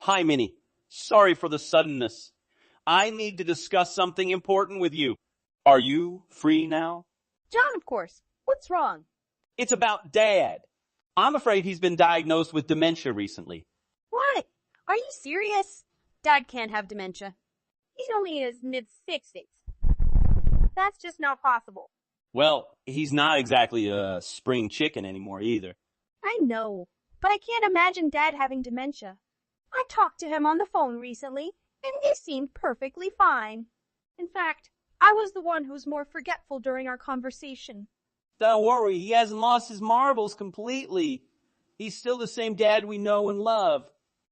Hi, Minnie. Sorry for the suddenness. I need to discuss something important with you. Are you free now? John, of course. What's wrong? It's about Dad. I'm afraid he's been diagnosed with dementia recently. What? Are you serious? Dad can't have dementia. He's only in his mid-60s. That's just not possible. Well, he's not exactly a spring chicken anymore either. I know, but I can't imagine Dad having dementia. I talked to him on the phone recently, and he seemed perfectly fine. In fact, I was the one who was more forgetful during our conversation. Don't worry, he hasn't lost his marbles completely. He's still the same Dad we know and love.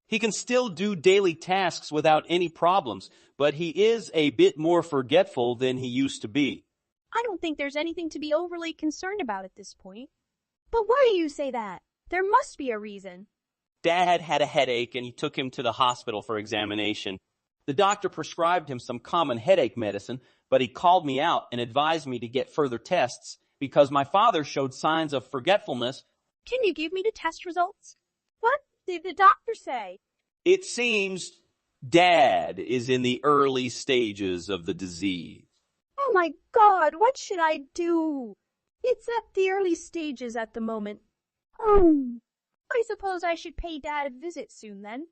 He can still do daily tasks without any problems, but he is a bit more forgetful than he used to be. I don't think there's anything to be overly concerned about at this point. But why do you say that? There must be a reason. Dad had a headache and he took him to the hospital for examination. The doctor prescribed him some common headache medicine, but he called me out and advised me to get further tests because my father showed signs of forgetfulness. Can you give me the test results? What did the doctor say? It seems Dad is in the early stages of the disease. Oh my God, what should I do? It's at the early stages at the moment. I suppose I should pay Dad a visit soon then.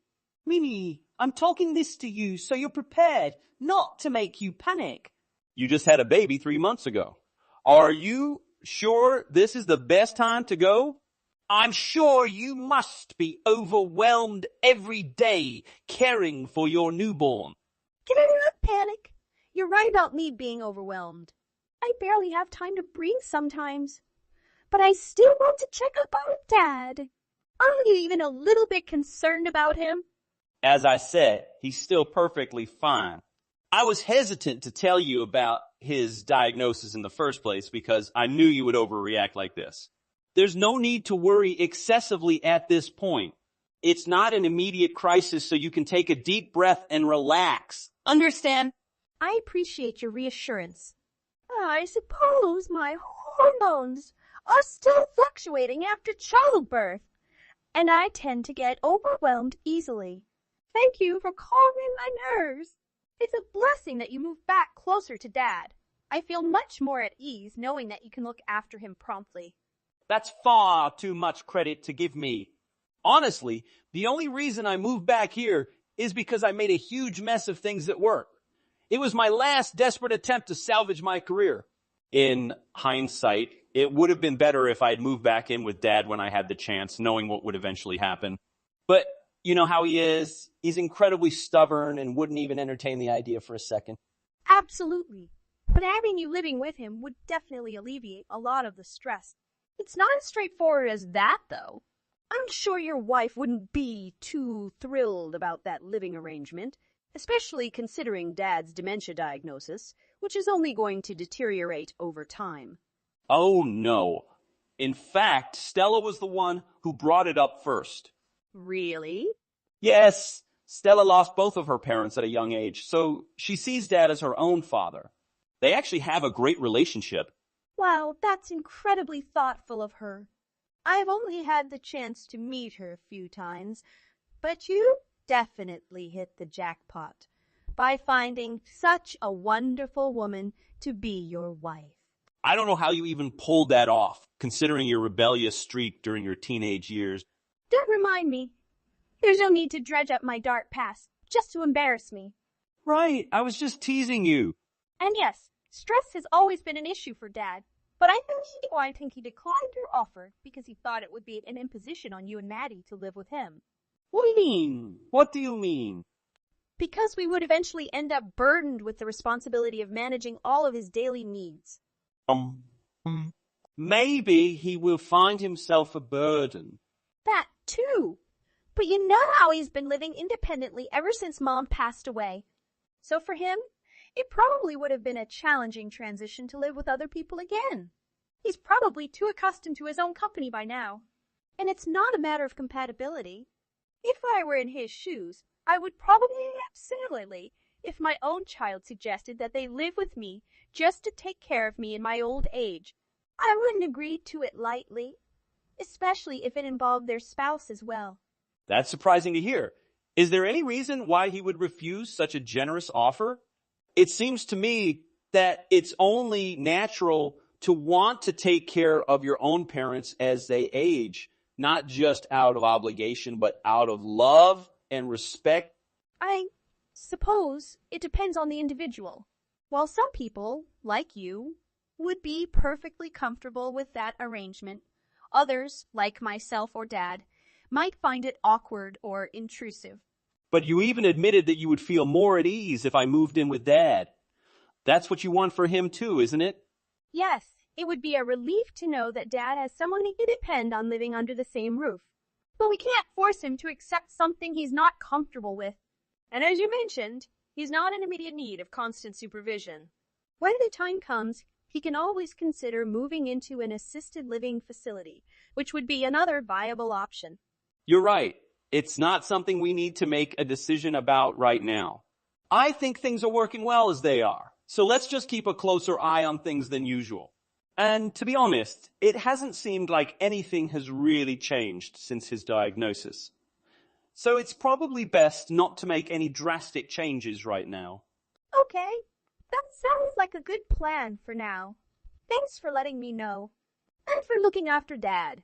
Minnie, I'm talking this to you so you're prepared, not to make you panic. You just had a baby 3 months ago. Are you sure this is the best time to go? I'm sure you must be overwhelmed every day caring for your newborn. Can I not panic? You're right about me being overwhelmed. I barely have time to breathe sometimes. But I still want to check up on Dad. Aren't you even a little bit concerned about him? As I said, he's still perfectly fine. I was hesitant to tell you about his diagnosis in the first place because I knew you would overreact like this. There's no need to worry excessively at this point. It's not an immediate crisis, so you can take a deep breath and relax. Understand? I appreciate your reassurance. I suppose my hormones are still fluctuating after childbirth, and I tend to get overwhelmed easily. Thank you for calming my nerves. It's a blessing that you moved back closer to Dad. I feel much more at ease knowing that you can look after him promptly. That's far too much credit to give me. Honestly, the only reason I moved back here is because I made a huge mess of things at work. It was my last desperate attempt to salvage my career. In hindsight, it would have been better if I had moved back in with Dad when I had the chance, knowing what would eventually happen. But you know how he is. He's incredibly stubborn and wouldn't even entertain the idea for a second. Absolutely. But having you living with him would definitely alleviate a lot of the stress. It's not as straightforward as that, though. I'm sure your wife wouldn't be too thrilled about that living arrangement, especially considering Dad's dementia diagnosis, which is only going to deteriorate over time. Oh, no. In fact, Stella was the one who brought it up first. Really? Yes. Stella lost both of her parents at a young age, so she sees Dad as her own father. They actually have a great relationship. Wow, that's incredibly thoughtful of her. I've only had the chance to meet her a few times, but you definitely hit the jackpot by finding such a wonderful woman to be your wife. I don't know how you even pulled that off, considering your rebellious streak during your teenage years. Don't remind me. There's no need to dredge up my dark past just to embarrass me. Right, I was just teasing you. And yes, stress has always been an issue for Dad, but I think he declined your offer because he thought it would be an imposition on you and Maddie to live with him. What do you mean? What do you mean? Because we would eventually end up burdened with the responsibility of managing all of his daily needs. Maybe he will find himself a burden. That too. But you know how he's been living independently ever since Mom passed away. So for him, it probably would have been a challenging transition to live with other people again. He's probably too accustomed to his own company by now. And it's not a matter of compatibility. If I were in his shoes, I would probably react similarly if my own child suggested that they live with me just to take care of me in my old age. I wouldn't agree to it lightly, especially if it involved their spouse as well. That's surprising to hear. Is there any reason why he would refuse such a generous offer? It seems to me that it's only natural to want to take care of your own parents as they age, not just out of obligation, but out of love and respect. I suppose it depends on the individual. While some people, like you, would be perfectly comfortable with that arrangement, others, like myself or Dad, might find it awkward or intrusive. But you even admitted that you would feel more at ease if I moved in with Dad. That's what you want for him too, isn't it? Yes, it would be a relief to know that Dad has someone he can depend on living under the same roof. But we can't force him to accept something he's not comfortable with. And as you mentioned, he's not in immediate need of constant supervision. When the time comes, he can always consider moving into an assisted living facility, which would be another viable option. You're right. It's not something we need to make a decision about right now. I think things are working well as they are. So let's just keep a closer eye on things than usual. And to be honest, it hasn't seemed like anything has really changed since his diagnosis. So it's probably best not to make any drastic changes right now. Okay, that sounds like a good plan for now. Thanks for letting me know. And for looking after Dad.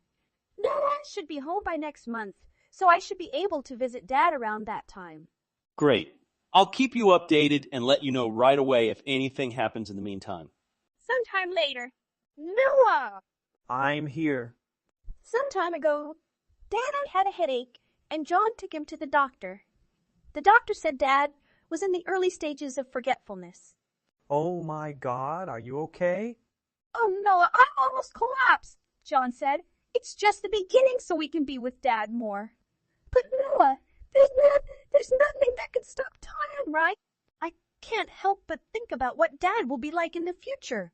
Dad should be home by next month, so I should be able to visit Dad around that time. Great. I'll keep you updated and let you know right away if anything happens in the meantime. Sometime later. Noah! I'm here. Some time ago, Dad had a headache, and John took him to the doctor. The doctor said Dad was in the early stages of forgetfulness. Oh my God, are you okay? Oh, Noah, I almost collapsed, John said. It's just the beginning so we can be with Dad more. But Noah, there's nothing that can stop time, right? I can't help but think about what Dad will be like in the future.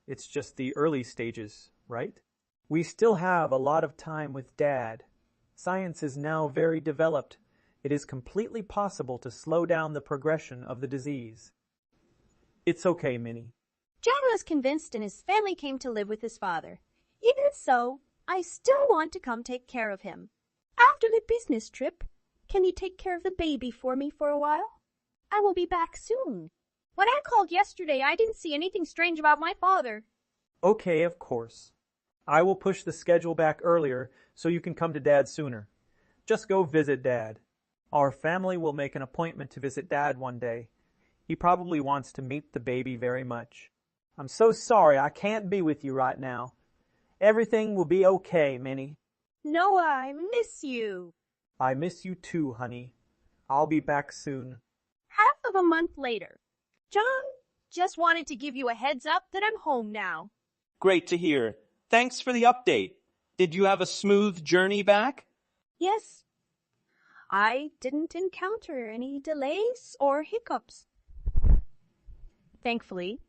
It's just the early stages, right? We still have a lot of time with Dad. Science is now very developed. It is completely possible to slow down the progression of the disease. It's okay, Minnie. John was convinced and his family came to live with his father. Even so, I still want to come take care of him. After the business trip, can you take care of the baby for me for a while? I will be back soon. When I called yesterday, I didn't see anything strange about my father. Okay, of course. I will push the schedule back earlier so you can come to Dad sooner. Just go visit Dad. Our family will make an appointment to visit Dad one day. He probably wants to meet the baby very much. I'm so sorry I can't be with you right now. Everything will be okay, Minnie. Noah, I miss you. I miss you too, honey. I'll be back soon. Half of a month later. John, just wanted to give you a heads up that I'm home now. Great to hear. Thanks for the update. Did you have a smooth journey back? Yes. I didn't encounter any delays or hiccups. Thankfully,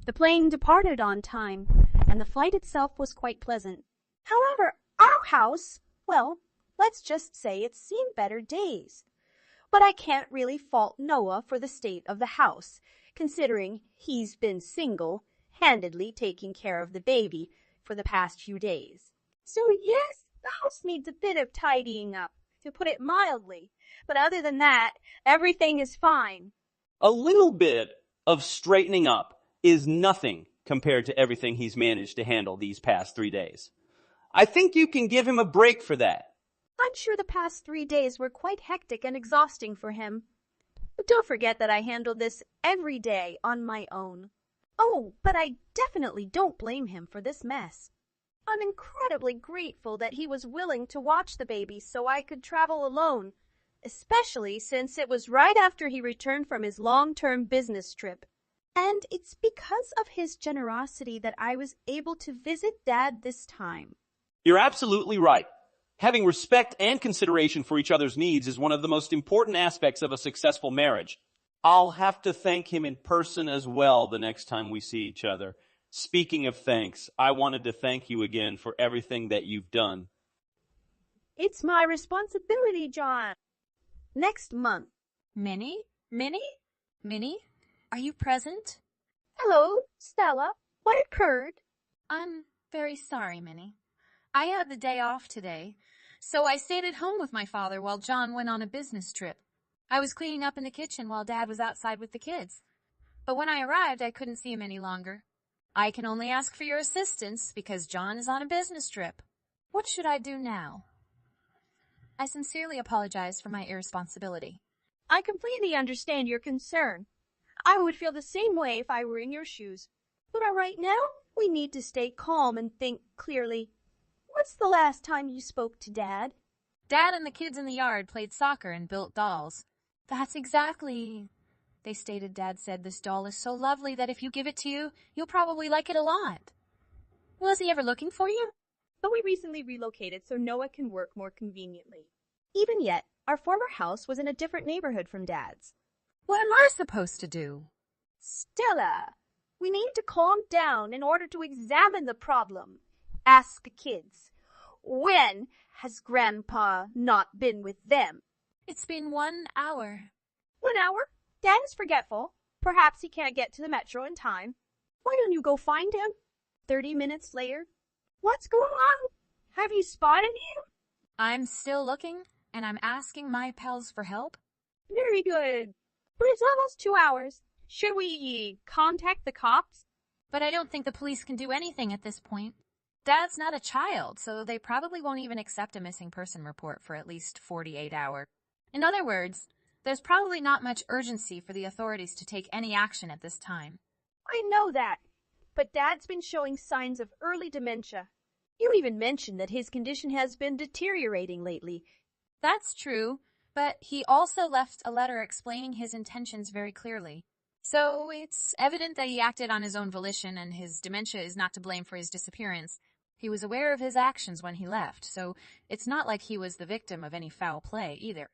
the plane departed on time, and the flight itself was quite pleasant. However, our house, well, let's just say it's seen better days. But I can't really fault Noah for the state of the house, considering he's been single-handedly taking care of the baby for the past few days. So yes, the house needs a bit of tidying up, to put it mildly. But other than that, everything is fine. A little bit of straightening up is nothing compared to everything he's managed to handle these past 3 days. I think you can give him a break for that. I'm sure the past 3 days were quite hectic and exhausting for him. But don't forget that I handled this every day on my own. Oh, but I definitely don't blame him for this mess. I'm incredibly grateful that he was willing to watch the baby so I could travel alone, especially since it was right after he returned from his long-term business trip. And it's because of his generosity that I was able to visit Dad this time. You're absolutely right. Having respect and consideration for each other's needs is one of the most important aspects of a successful marriage. I'll have to thank him in person as well the next time we see each other. Speaking of thanks, I wanted to thank you again for everything that you've done. It's my responsibility, John. Next month. Minnie? Are you present? Hello, Stella. What occurred? I'm very sorry, Minnie. I had the day off today, So I stayed at home with my father while John went on a business trip. I was cleaning up in the kitchen while Dad was outside with the kids. But when I arrived, I couldn't see him any longer. I can only ask for your assistance because John is on a business trip. What should I do now? I sincerely apologize for my irresponsibility. I completely understand your concern. I would feel the same way if I were in your shoes. But right now, we need to stay calm and think clearly. What's the last time you spoke to Dad? Dad and the kids in the yard played soccer and built dolls. That's exactly... They stated Dad said this doll is so lovely that if you give it to you, you'll probably like it a lot. Was he ever looking for you? But we recently relocated so Noah can work more conveniently. Even yet, our former house was in a different neighborhood from Dad's. What am I supposed to do? Stella, we need to calm down in order to examine the problem. Ask the kids, when has Grandpa not been with them? It's been 1 hour. 1 hour? Dad is forgetful. Perhaps he can't get to the metro in time. Why don't you go find him? 30 minutes later. What's going on? Have you spotted him? I'm still looking, and I'm asking my pals for help. Very good. But it's almost 2 hours. Should we contact the cops? But I don't think the police can do anything at this point. Dad's not a child, so they probably won't even accept a missing person report for at least 48 hours. In other words, there's probably not much urgency for the authorities to take any action at this time. I know that, but Dad's been showing signs of early dementia. You even mentioned that his condition has been deteriorating lately. That's true, but he also left a letter explaining his intentions very clearly. So it's evident that he acted on his own volition and his dementia is not to blame for his disappearance. He was aware of his actions when he left, so it's not like he was the victim of any foul play either.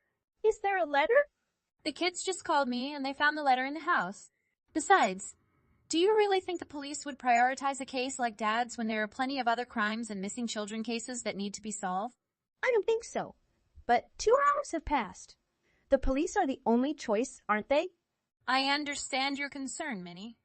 Is there a letter? The kids just called me and they found the letter in the house. Besides, do you really think the police would prioritize a case like Dad's when there are plenty of other crimes and missing children cases that need to be solved? I don't think so. But 2 hours have passed. The police are the only choice, aren't they? I understand your concern, Minnie.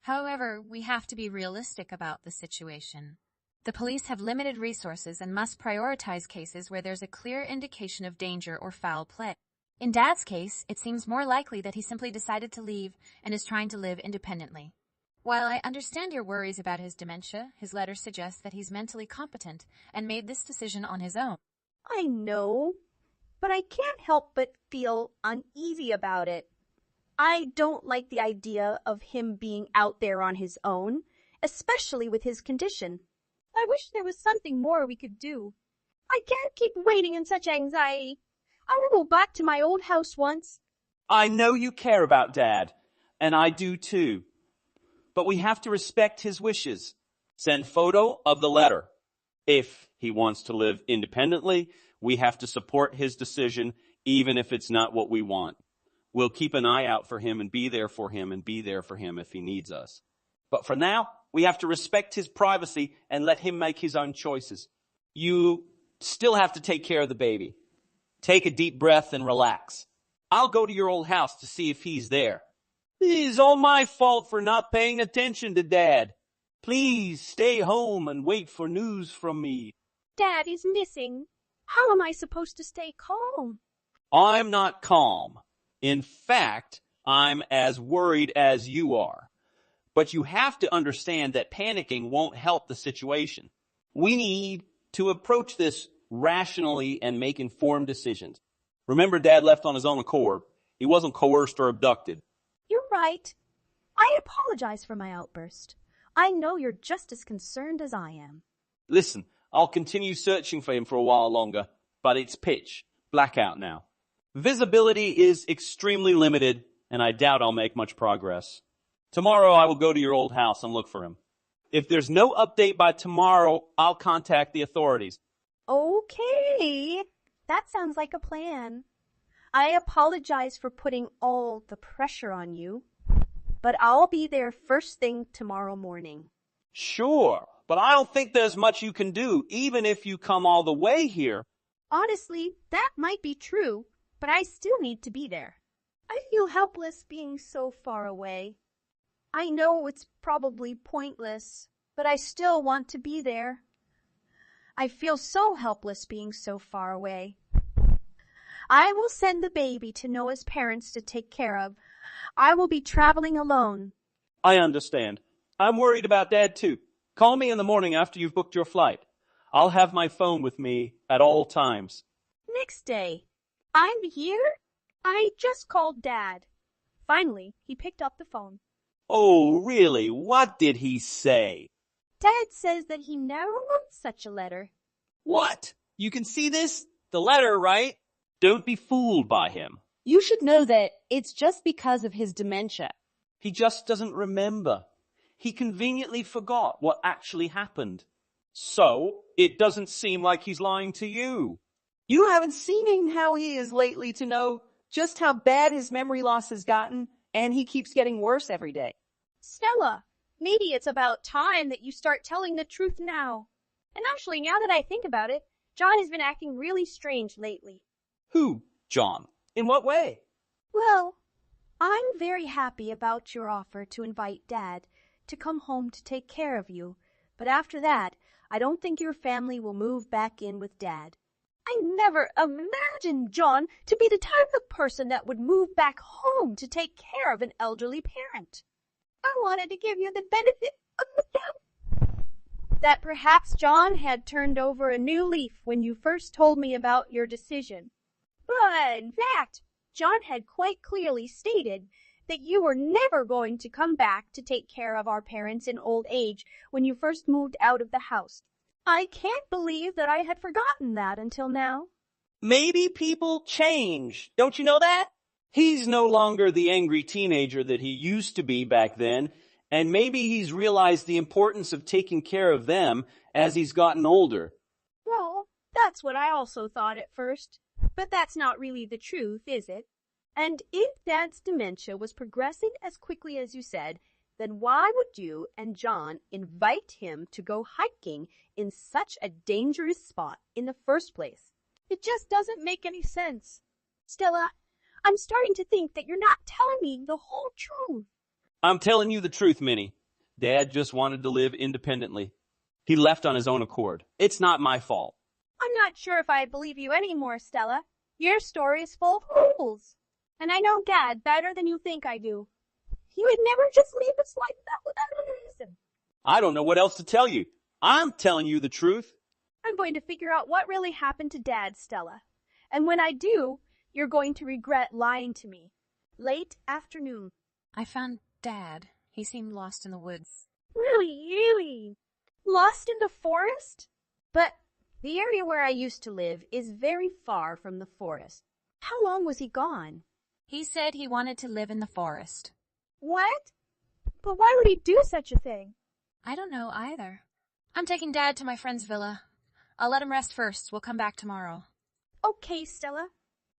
However, we have to be realistic about the situation. The police have limited resources and must prioritize cases where there's a clear indication of danger or foul play. In Dad's case, it seems more likely that he simply decided to leave and is trying to live independently. While I understand your worries about his dementia, his letter suggests that he's mentally competent and made this decision on his own. I know, but I can't help but feel uneasy about it. I don't like the idea of him being out there on his own, especially with his condition. I wish there was something more we could do. I can't keep waiting in such anxiety. I will go back to my old house once. I know you care about Dad, and I do too. But we have to respect his wishes. Send photo of the letter. If he wants to live independently, we have to support his decision, even if it's not what we want. We'll keep an eye out for him and be there for him and be there for him if he needs us. But for now, we have to respect his privacy and let him make his own choices. You still have to take care of the baby. Take a deep breath and relax. I'll go to your old house to see if he's there. It is all my fault for not paying attention to Dad. Please stay home and wait for news from me. Dad is missing. How am I supposed to stay calm? I'm not calm. In fact, I'm as worried as you are. But you have to understand that panicking won't help the situation. We need to approach this rationally and make informed decisions. Remember, Dad left on his own accord. He wasn't coerced or abducted. You're right. I apologize for my outburst. I know you're just as concerned as I am. Listen, I'll continue searching for him for a while longer, but it's pitch blackout now. Visibility is extremely limited, and I doubt I'll make much progress. Tomorrow I will go to your old house and look for him. If there's no update by tomorrow, I'll contact the authorities. Okay, that sounds like a plan. I apologize for putting all the pressure on you, but I'll be there first thing tomorrow morning. Sure, but I don't think there's much you can do, even if you come all the way here. Honestly, that might be true, but I still need to be there. I feel helpless being so far away. I know it's probably pointless, but I still want to be there. I feel so helpless being so far away. I will send the baby to Noah's parents to take care of. I will be traveling alone. I understand. I'm worried about Dad too. Call me in the morning after you've booked your flight. I'll have my phone with me at all times. Next day. I'm here? I just called Dad. Finally, he picked up the phone. Oh, really? What did he say? Dad says that he never wrote such a letter. What? You can see this? The letter, right? Don't be fooled by him. You should know that it's just because of his dementia. He just doesn't remember. He conveniently forgot what actually happened. So, it doesn't seem like he's lying to you. You haven't seen how he is lately to know just how bad his memory loss has gotten, and he keeps getting worse every day. Stella, maybe it's about time that you start telling the truth now. And actually, now that I think about it, John has been acting really strange lately. Who, John? In what way? Well, I'm very happy about your offer to invite Dad to come home to take care of you. But after that, I don't think your family will move back in with Dad. I never imagined John to be the type of person that would move back home to take care of an elderly parent. I wanted to give you the benefit of the doubt that perhaps John had turned over a new leaf when you first told me about your decision. But in fact, John had quite clearly stated that you were never going to come back to take care of our parents in old age when you first moved out of the house. I can't believe that I had forgotten that until now. Maybe people change. Don't you know that? He's no longer the angry teenager that he used to be back then, and maybe he's realized the importance of taking care of them as he's gotten older. Well, that's what I also thought at first. But that's not really the truth, is it? And if Dad's dementia was progressing as quickly as you said, then why would you and John invite him to go hiking in such a dangerous spot in the first place? It just doesn't make any sense. Stella, I'm starting to think that you're not telling me the whole truth. I'm telling you the truth, Minnie. Dad just wanted to live independently. He left on his own accord. It's not my fault. I'm not sure if I believe you anymore, Stella. Your story is full of holes. And I know Dad better than you think I do. He would never just leave us like that without a reason. I don't know what else to tell you. I'm telling you the truth. I'm going to figure out what really happened to Dad, Stella. And when I do, you're going to regret lying to me. Late afternoon. I found Dad. He seemed lost in the woods. Really? Lost in the forest? But the area where I used to live is very far from the forest. How long was he gone? He said he wanted to live in the forest. What? But why would he do such a thing? I don't know either. I'm taking Dad to my friend's villa. I'll let him rest first. We'll come back tomorrow. Okay, Stella.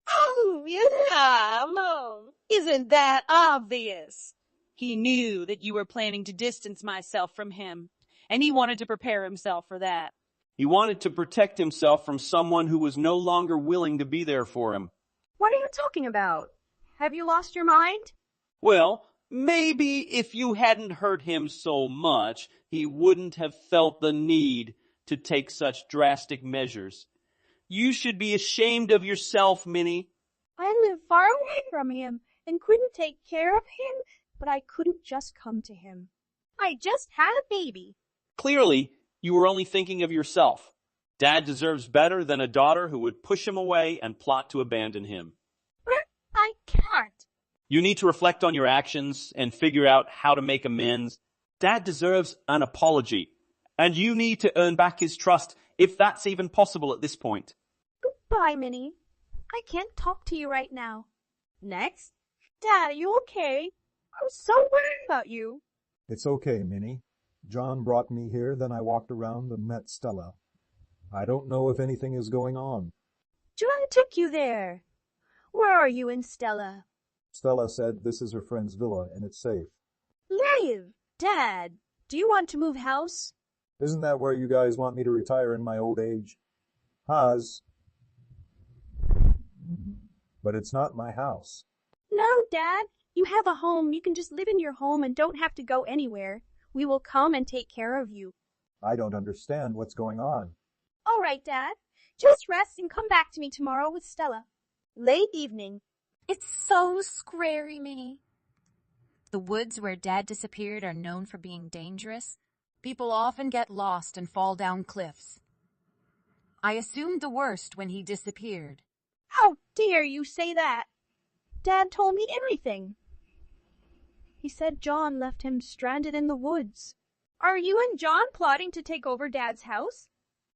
Oh, yeah, Mom. Isn't that obvious? He knew that you were planning to distance myself from him, and he wanted to prepare himself for that. He wanted to protect himself from someone who was no longer willing to be there for him. What are you talking about? Have you lost your mind? Well, maybe if you hadn't hurt him so much, he wouldn't have felt the need to take such drastic measures. You should be ashamed of yourself, Minnie. I live far away from him and couldn't take care of him, but I couldn't just come to him. I just had a baby. Clearly, you were only thinking of yourself. Dad deserves better than a daughter who would push him away and plot to abandon him. But I can't. You need to reflect on your actions and figure out how to make amends. Dad deserves an apology, and you need to earn back his trust, if that's even possible at this point. Goodbye, Minnie. I can't talk to you right now. Next. Dad, are you okay? I'm so worried about you. It's okay, Minnie. John brought me here, then I walked around and met Stella. I don't know if anything is going on. John took you there. Where are you and Stella? Stella said this is her friend's villa and it's safe. Live! Dad, do you want to move house? Isn't that where you guys want me to retire in my old age? Haas. But it's not my house. No, Dad. You have a home. You can just live in your home and don't have to go anywhere. We will come and take care of you. I don't understand what's going on. right, Dad. Just rest and come back to me tomorrow with Stella. Late evening. It's so scary, Minnie. The woods where Dad disappeared are known for being dangerous. People often get lost and fall down cliffs. I assumed the worst when he disappeared. How dare you say that? Dad told me everything. He said John left him stranded in the woods. Are you and John plotting to take over Dad's house?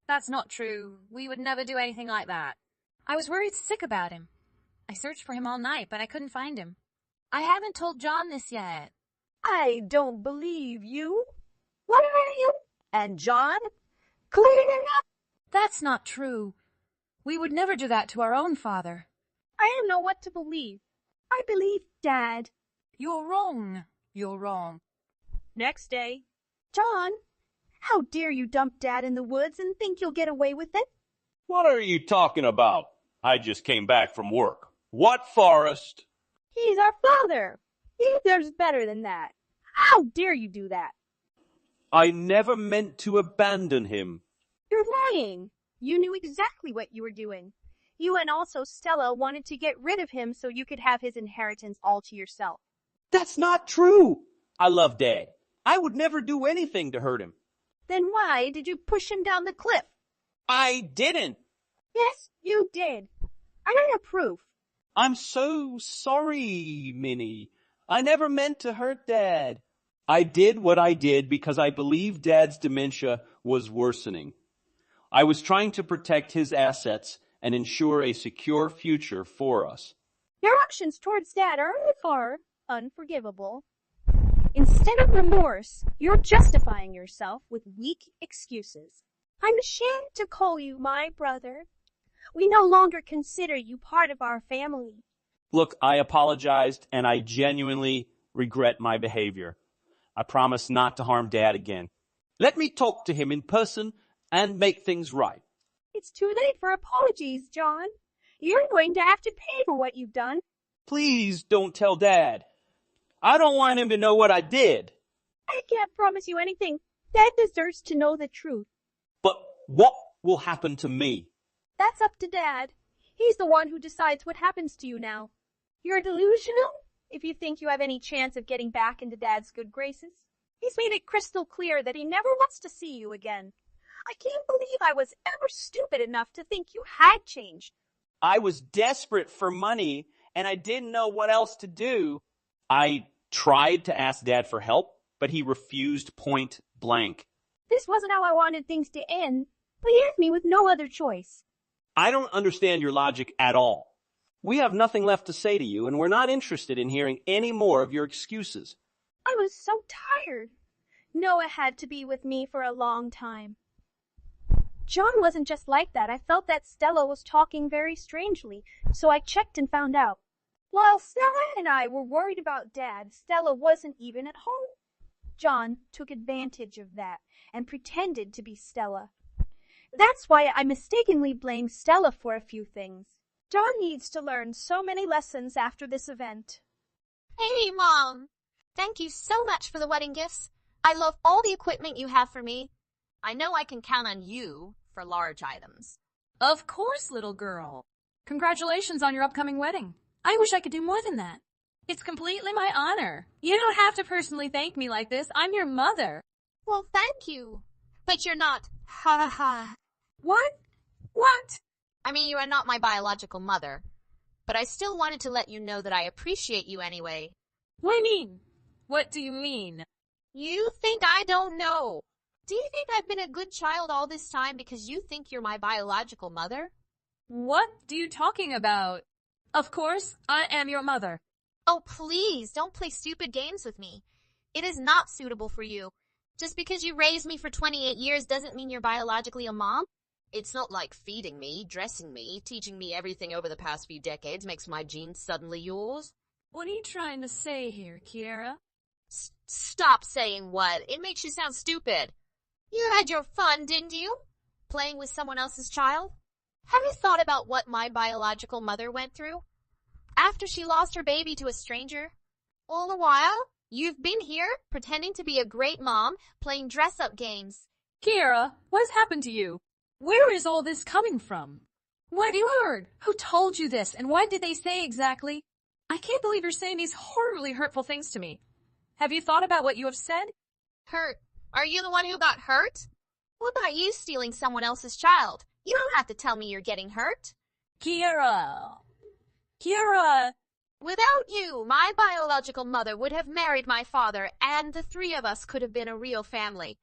That's not true. We would never do anything like that. I was worried sick about him. I searched for him all night, but I couldn't find him. I haven't told John this yet. I don't believe you. What are you? And John? Cleaning up? That's not true. We would never do that to our own father. I don't know what to believe. I believe Dad. You're wrong. You're wrong. Next day. John, how dare you dump Dad in the woods and think you'll get away with it? What are you talking about? I just came back from work. What forest? He's our father. He deserves better than that. How dare you do that? I never meant to abandon him. You're lying. You knew exactly what you were doing. You and also Stella wanted to get rid of him so you could have his inheritance all to yourself. That's not true. I love Dad. I would never do anything to hurt him. Then why did you push him down the cliff? I didn't. Yes, you did. I have proof. I'm so sorry, Minnie. I never meant to hurt Dad. I did what I did because I believed Dad's dementia was worsening. I was trying to protect his assets and ensure a secure future for us. Your actions towards Dad are unforgivable. Instead of remorse, you're justifying yourself with weak excuses. I'm ashamed to call you my brother. We no longer consider you part of our family. Look, I apologized and I genuinely regret my behavior. I promise not to harm Dad again. Let me talk to him in person and make things right. It's too late for apologies, John. You're going to have to pay for what you've done. Please don't tell Dad. I don't want him to know what I did. I can't promise you anything. Dad deserves to know the truth. But what will happen to me? That's up to Dad. He's the one who decides what happens to you now. You're delusional if you think you have any chance of getting back into Dad's good graces. He's made it crystal clear that he never wants to see you again. I can't believe I was ever stupid enough to think you had changed. I was desperate for money and I didn't know what else to do. I tried to ask Dad for help, but he refused point blank. This wasn't how I wanted things to end, but he left me with no other choice. I don't understand your logic at all. We have nothing left to say to you, and we're not interested in hearing any more of your excuses. I was so tired. Noah had to be with me for a long time. John wasn't just like that. I felt that Stella was talking very strangely, so I checked and found out. While Stella and I were worried about Dad, Stella wasn't even at home. John took advantage of that and pretended to be Stella. That's why I mistakenly blamed Stella for a few things. John needs to learn so many lessons after this event. Hey, Mom! Thank you so much for the wedding gifts. I love all the equipment you have for me. I know I can count on you for large items. Of course, little girl. Congratulations on your upcoming wedding. I wish I could do more than that. It's completely my honor. You don't have to personally thank me like this. I'm your mother. Well, thank you. But you're not. Ha ha. What? What? I mean, you are not my biological mother. But I still wanted to let you know that I appreciate you anyway. What do you mean? What do you mean? You think I don't know? Do you think I've been a good child all this time because you think you're my biological mother? What are you talking about? Of course, I am your mother. Oh, please, don't play stupid games with me. It is not suitable for you. Just because you raised me for 28 years doesn't mean you're biologically a mom. It's not like feeding me, dressing me, teaching me everything over the past few decades makes my genes suddenly yours. What are you trying to say here, Kiara? Stop saying what. It makes you sound stupid. You had your fun, didn't you? Playing with someone else's child? Have you thought about what my biological mother went through? After she lost her baby to a stranger? All the while, you've been here, pretending to be a great mom, playing dress-up games. Kiara, what has happened to you? Where is all this coming from? What have you heard? Who told you this? And what did they say exactly? I can't believe you're saying these horribly hurtful things to me. Have you thought about what you have said? Hurt? Are you the one who got hurt? What about you stealing someone else's child? You don't have to tell me you're getting hurt. Kiera. Without you, my biological mother would have married my father, and the three of us could have been a real family.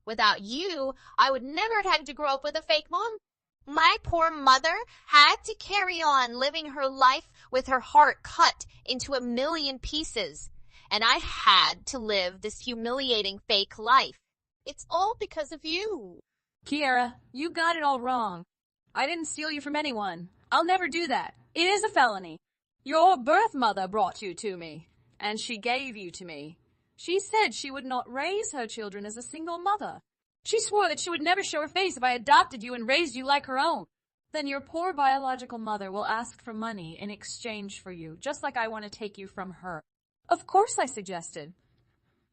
Without you, I would never have had to grow up with a fake mom. My poor mother had to carry on living her life with her heart cut into 1,000,000 pieces. And I had to live this humiliating fake life. It's all because of you. Kiera, you got it all wrong. I didn't steal you from anyone. I'll never do that. It is a felony. Your birth mother brought you to me, and she gave you to me. She said she would not raise her children as a single mother. She swore that she would never show her face if I adopted you and raised you like her own. Then your poor biological mother will ask for money in exchange for you, just like I want to take you from her. Of course I suggested.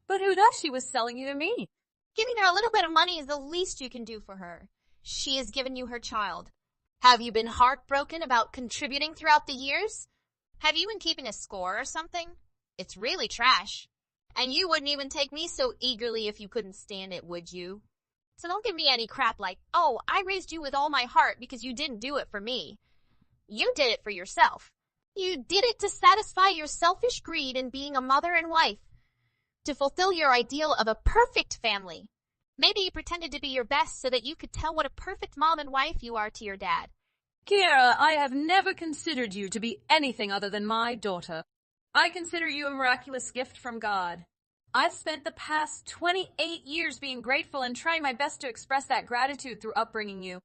But who does? She was selling you to me. Giving her a little bit of money is the least you can do for her. She has given you her child. Have you been heartbroken about contributing throughout the years? Have you been keeping a score or something? It's really trash. And you wouldn't even take me so eagerly if you couldn't stand it, would you? So don't give me any crap like, oh, I raised you with all my heart because you didn't do it for me. You did it for yourself. You did it to satisfy your selfish greed in being a mother and wife, to fulfill your ideal of a perfect family. Maybe you pretended to be your best so that you could tell what a perfect mom and wife you are to your dad. Kiera, I have never considered you to be anything other than my daughter. I consider you a miraculous gift from God. I've spent the past 28 years being grateful and trying my best to express that gratitude through upbringing you.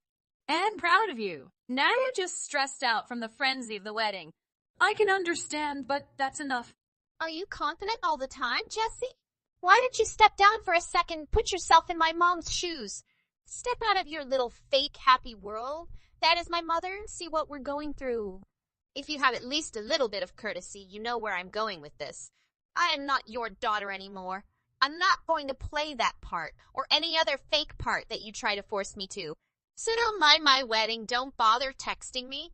And proud of you. Now you're just stressed out from the frenzy of the wedding. I can understand, but that's enough. Are you confident all the time, Jessie? Why don't you step down for a second, put yourself in my mom's shoes? Step out of your little fake happy world. That is my mother, and see what we're going through. If you have at least a little bit of courtesy, you know where I'm going with this. I am not your daughter anymore. I'm not going to play that part, or any other fake part that you try to force me to. So don't mind my wedding, don't bother texting me.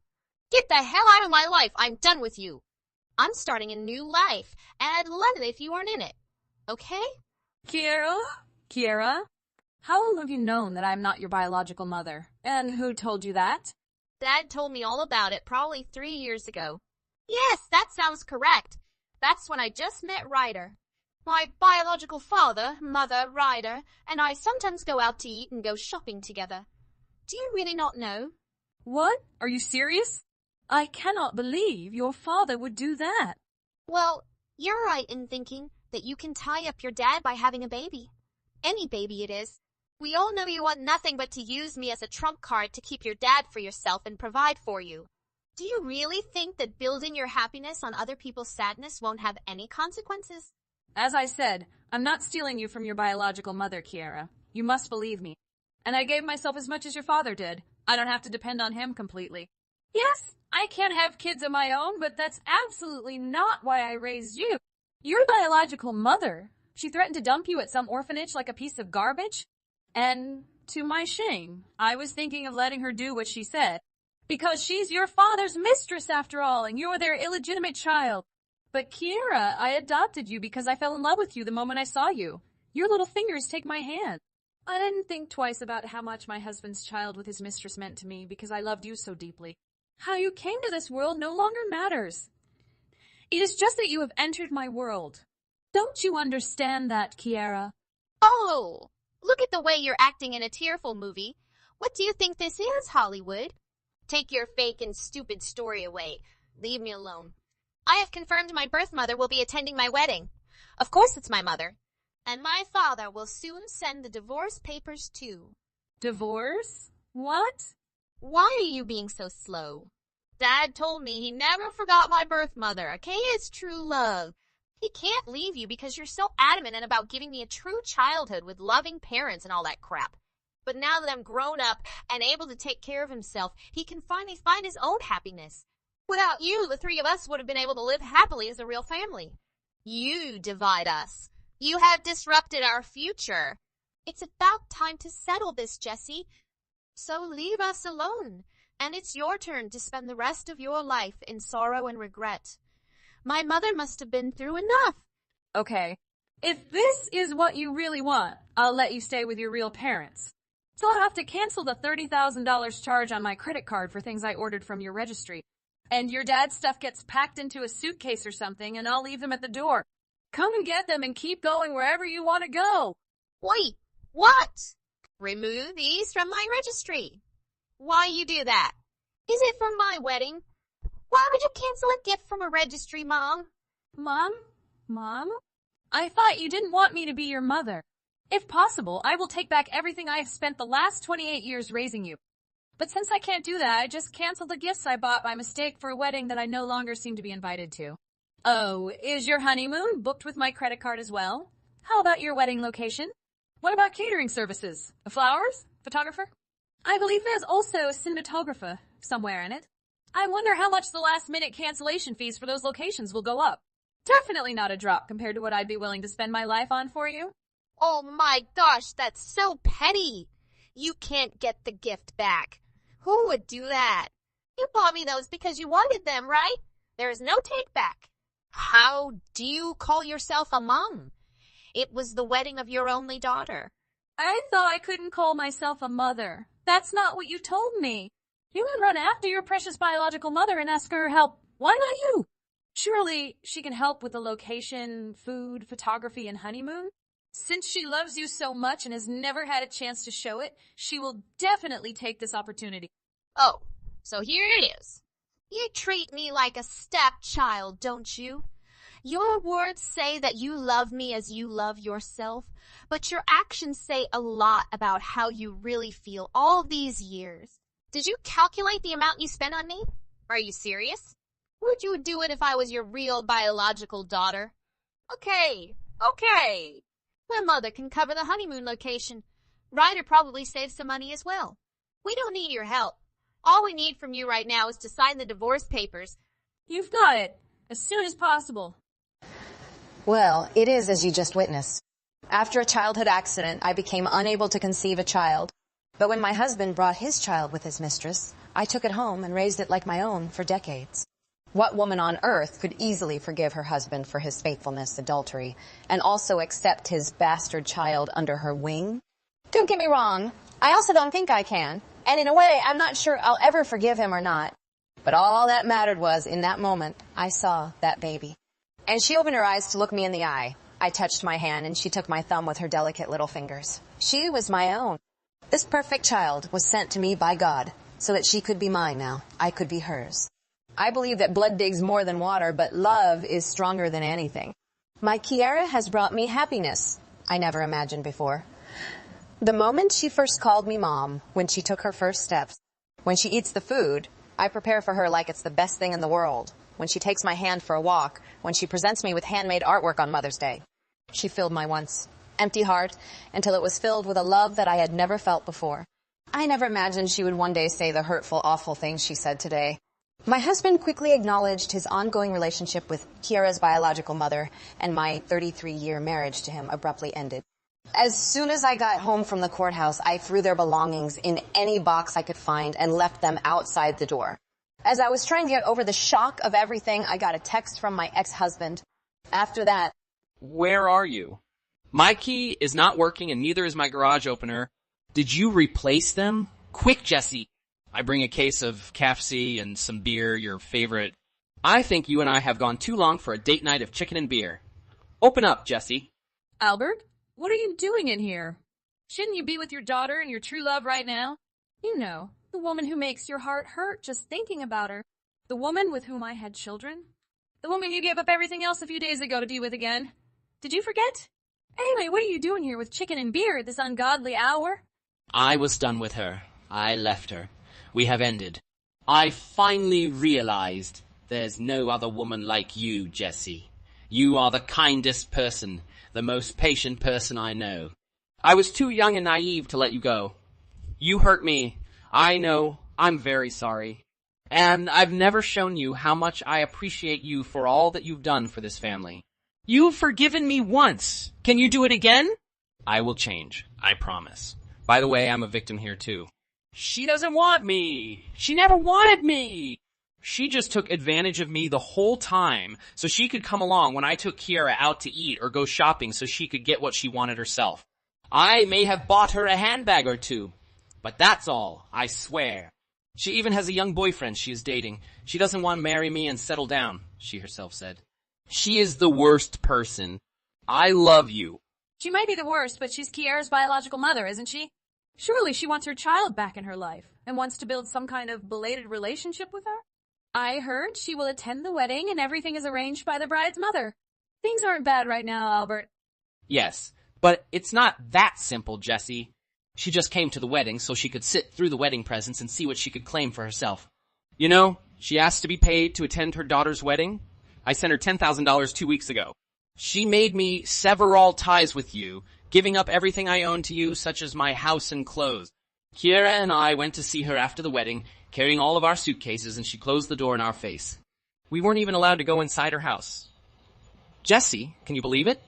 Get the hell out of my life, I'm done with you. I'm starting a new life, and I'd love it if you weren't in it. Okay? Kiera, how long have you known that I'm not your biological mother? And who told you that? Dad told me all about it probably 3 years ago. Yes, that sounds correct. That's when I just met Ryder. My biological father, mother, Ryder, and I sometimes go out to eat and go shopping together. Do you really not know? What? Are you serious? I cannot believe your father would do that. Well, you're right in thinking that you can tie up your dad by having a baby. Any baby it is. We all know you want nothing but to use me as a trump card to keep your dad for yourself and provide for you. Do you really think that building your happiness on other people's sadness won't have any consequences? As I said, I'm not stealing you from your biological mother, Kiera. You must believe me. And I gave myself as much as your father did. I don't have to depend on him completely. Yes, I can't have kids of my own, but that's absolutely not why I raised you. Your biological mother, she threatened to dump you at some orphanage like a piece of garbage. And to my shame, I was thinking of letting her do what she said. Because she's your father's mistress after all, and you're their illegitimate child. But Kiera, I adopted you because I fell in love with you the moment I saw you. Your little fingers take my hand. I didn't think twice about how much my husband's child with his mistress meant to me because I loved you so deeply. How you came to this world no longer matters. It is just that you have entered my world. Don't you understand that, Kiera? Oh, look at the way you're acting in a tearful movie. What do you think this is, Hollywood? Take your fake and stupid story away. Leave me alone. I have confirmed my birth mother will be attending my wedding. Of course it's my mother. And my father will soon send the divorce papers too. Divorce? What? Why are you being so slow? Dad told me he never forgot my birth mother, okay? It's true love. He can't leave you because you're so adamant about giving me a true childhood with loving parents and all that crap. But now that I'm grown up and able to take care of himself, he can finally find his own happiness. Without you, the three of us would have been able to live happily as a real family. You divide us. You have disrupted our future. It's about time to settle this, Jessie. So leave us alone, and it's your turn to spend the rest of your life in sorrow and regret. My mother must have been through enough. Okay. If this is what you really want, I'll let you stay with your real parents. So I'll have to cancel the $30,000 charge on my credit card for things I ordered from your registry. And your dad's stuff gets packed into a suitcase or something, and I'll leave them at the door. Come and get them and keep going wherever you want to go. Wait, what? Remove these from my registry. Why you do that? Is it for my wedding? Why would you cancel a gift from a registry, Mom? Mom? I thought you didn't want me to be your mother. If possible, I will take back everything I have spent the last 28 years raising you. But since I can't do that, I just canceled the gifts I bought by mistake for a wedding that I no longer seem to be invited to. Oh, is your honeymoon booked with my credit card as well? How about your wedding location? What about catering services? Flowers? Photographer? I believe there's also a cinematographer somewhere in it. I wonder how much the last-minute cancellation fees for those locations will go up. Definitely not a drop compared to what I'd be willing to spend my life on for you. Oh my gosh, that's so petty. You can't get the gift back. Who would do that? You bought me those because you wanted them, right? There is no take back. How do you call yourself a mom? It was the wedding of your only daughter. I thought I couldn't call myself a mother. That's not what you told me. You would run after your precious biological mother and ask her help. Why not you? Surely she can help with the location, food, photography, and honeymoon? Since she loves you so much and has never had a chance to show it, she will definitely take this opportunity. Oh, so here it is. You treat me like a stepchild, don't you? Your words say that you love me as you love yourself, but your actions say a lot about how you really feel all these years. Did you calculate the amount you spent on me? Are you serious? Would you do it if I was your real biological daughter? Okay. My mother can cover the honeymoon location. Ryder probably saved some money as well. We don't need your help. All we need from you right now is to sign the divorce papers. You've got it. As soon as possible. Well, it is as you just witnessed. After a childhood accident, I became unable to conceive a child. But when my husband brought his child with his mistress, I took it home and raised it like my own for decades. What woman on earth could easily forgive her husband for his faithfulness, adultery, and also accept his bastard child under her wing? Don't get me wrong, I also don't think I can. And in a way, I'm not sure I'll ever forgive him or not. But all that mattered was, in that moment, I saw that baby. And she opened her eyes to look me in the eye. I touched my hand, and she took my thumb with her delicate little fingers. She was my own. This perfect child was sent to me by God, so that she could be mine now. I could be hers. I believe that blood digs more than water, but love is stronger than anything. My Kiara has brought me happiness I never imagined before. The moment she first called me Mom, when she took her first steps, when she eats the food, I prepare for her like it's the best thing in the world. When she takes my hand for a walk, when she presents me with handmade artwork on Mother's Day. She filled my once empty heart until it was filled with a love that I had never felt before. I never imagined she would one day say the hurtful, awful things she said today. My husband quickly acknowledged his ongoing relationship with Kiara's biological mother, and my 33-year marriage to him abruptly ended. As soon as I got home from the courthouse, I threw their belongings in any box I could find and left them outside the door. As I was trying to get over the shock of everything, I got a text from my ex-husband. After that... Where are you? My key is not working and neither is my garage opener. Did you replace them? Quick, Jesse! I bring a case of KFC and some beer, your favorite. I think you and I have gone too long for a date night of chicken and beer. Open up, Jesse. Albert, what are you doing in here? Shouldn't you be with your daughter and your true love right now? You know, the woman who makes your heart hurt just thinking about her. The woman with whom I had children. The woman you gave up everything else a few days ago to be with again. Did you forget? Anyway, what are you doing here with chicken and beer at this ungodly hour? I was done with her. I left her. We have ended. I finally realized there's no other woman like you, Jessie. You are the kindest person, the most patient person I know. I was too young and naive to let you go. You hurt me. I know. I'm very sorry. And I've never shown you how much I appreciate you for all that you've done for this family. You've forgiven me once. Can you do it again? I will change. I promise. By the way, I'm a victim here too. She doesn't want me. She never wanted me. She just took advantage of me the whole time so she could come along when I took Kiera out to eat or go shopping so she could get what she wanted herself. I may have bought her a handbag or two, but that's all, I swear. She even has a young boyfriend she is dating. She doesn't want to marry me and settle down, she herself said. She is the worst person. I love you. She might be the worst, but she's Kiera's biological mother, isn't she? Surely she wants her child back in her life and wants to build some kind of belated relationship with her? I heard she will attend the wedding and everything is arranged by the bride's mother. Things aren't bad right now, Albert. Yes, but it's not that simple, Jessie. She just came to the wedding so she could sit through the wedding presents and see what she could claim for herself. You know, she asked to be paid to attend her daughter's wedding. I sent her $10,000 2 weeks ago. She made me sever all ties with you, giving up everything I own to you, such as my house and clothes. Kiera and I went to see her after the wedding, carrying all of our suitcases, and she closed the door in our face. We weren't even allowed to go inside her house. Jessie, can you believe it?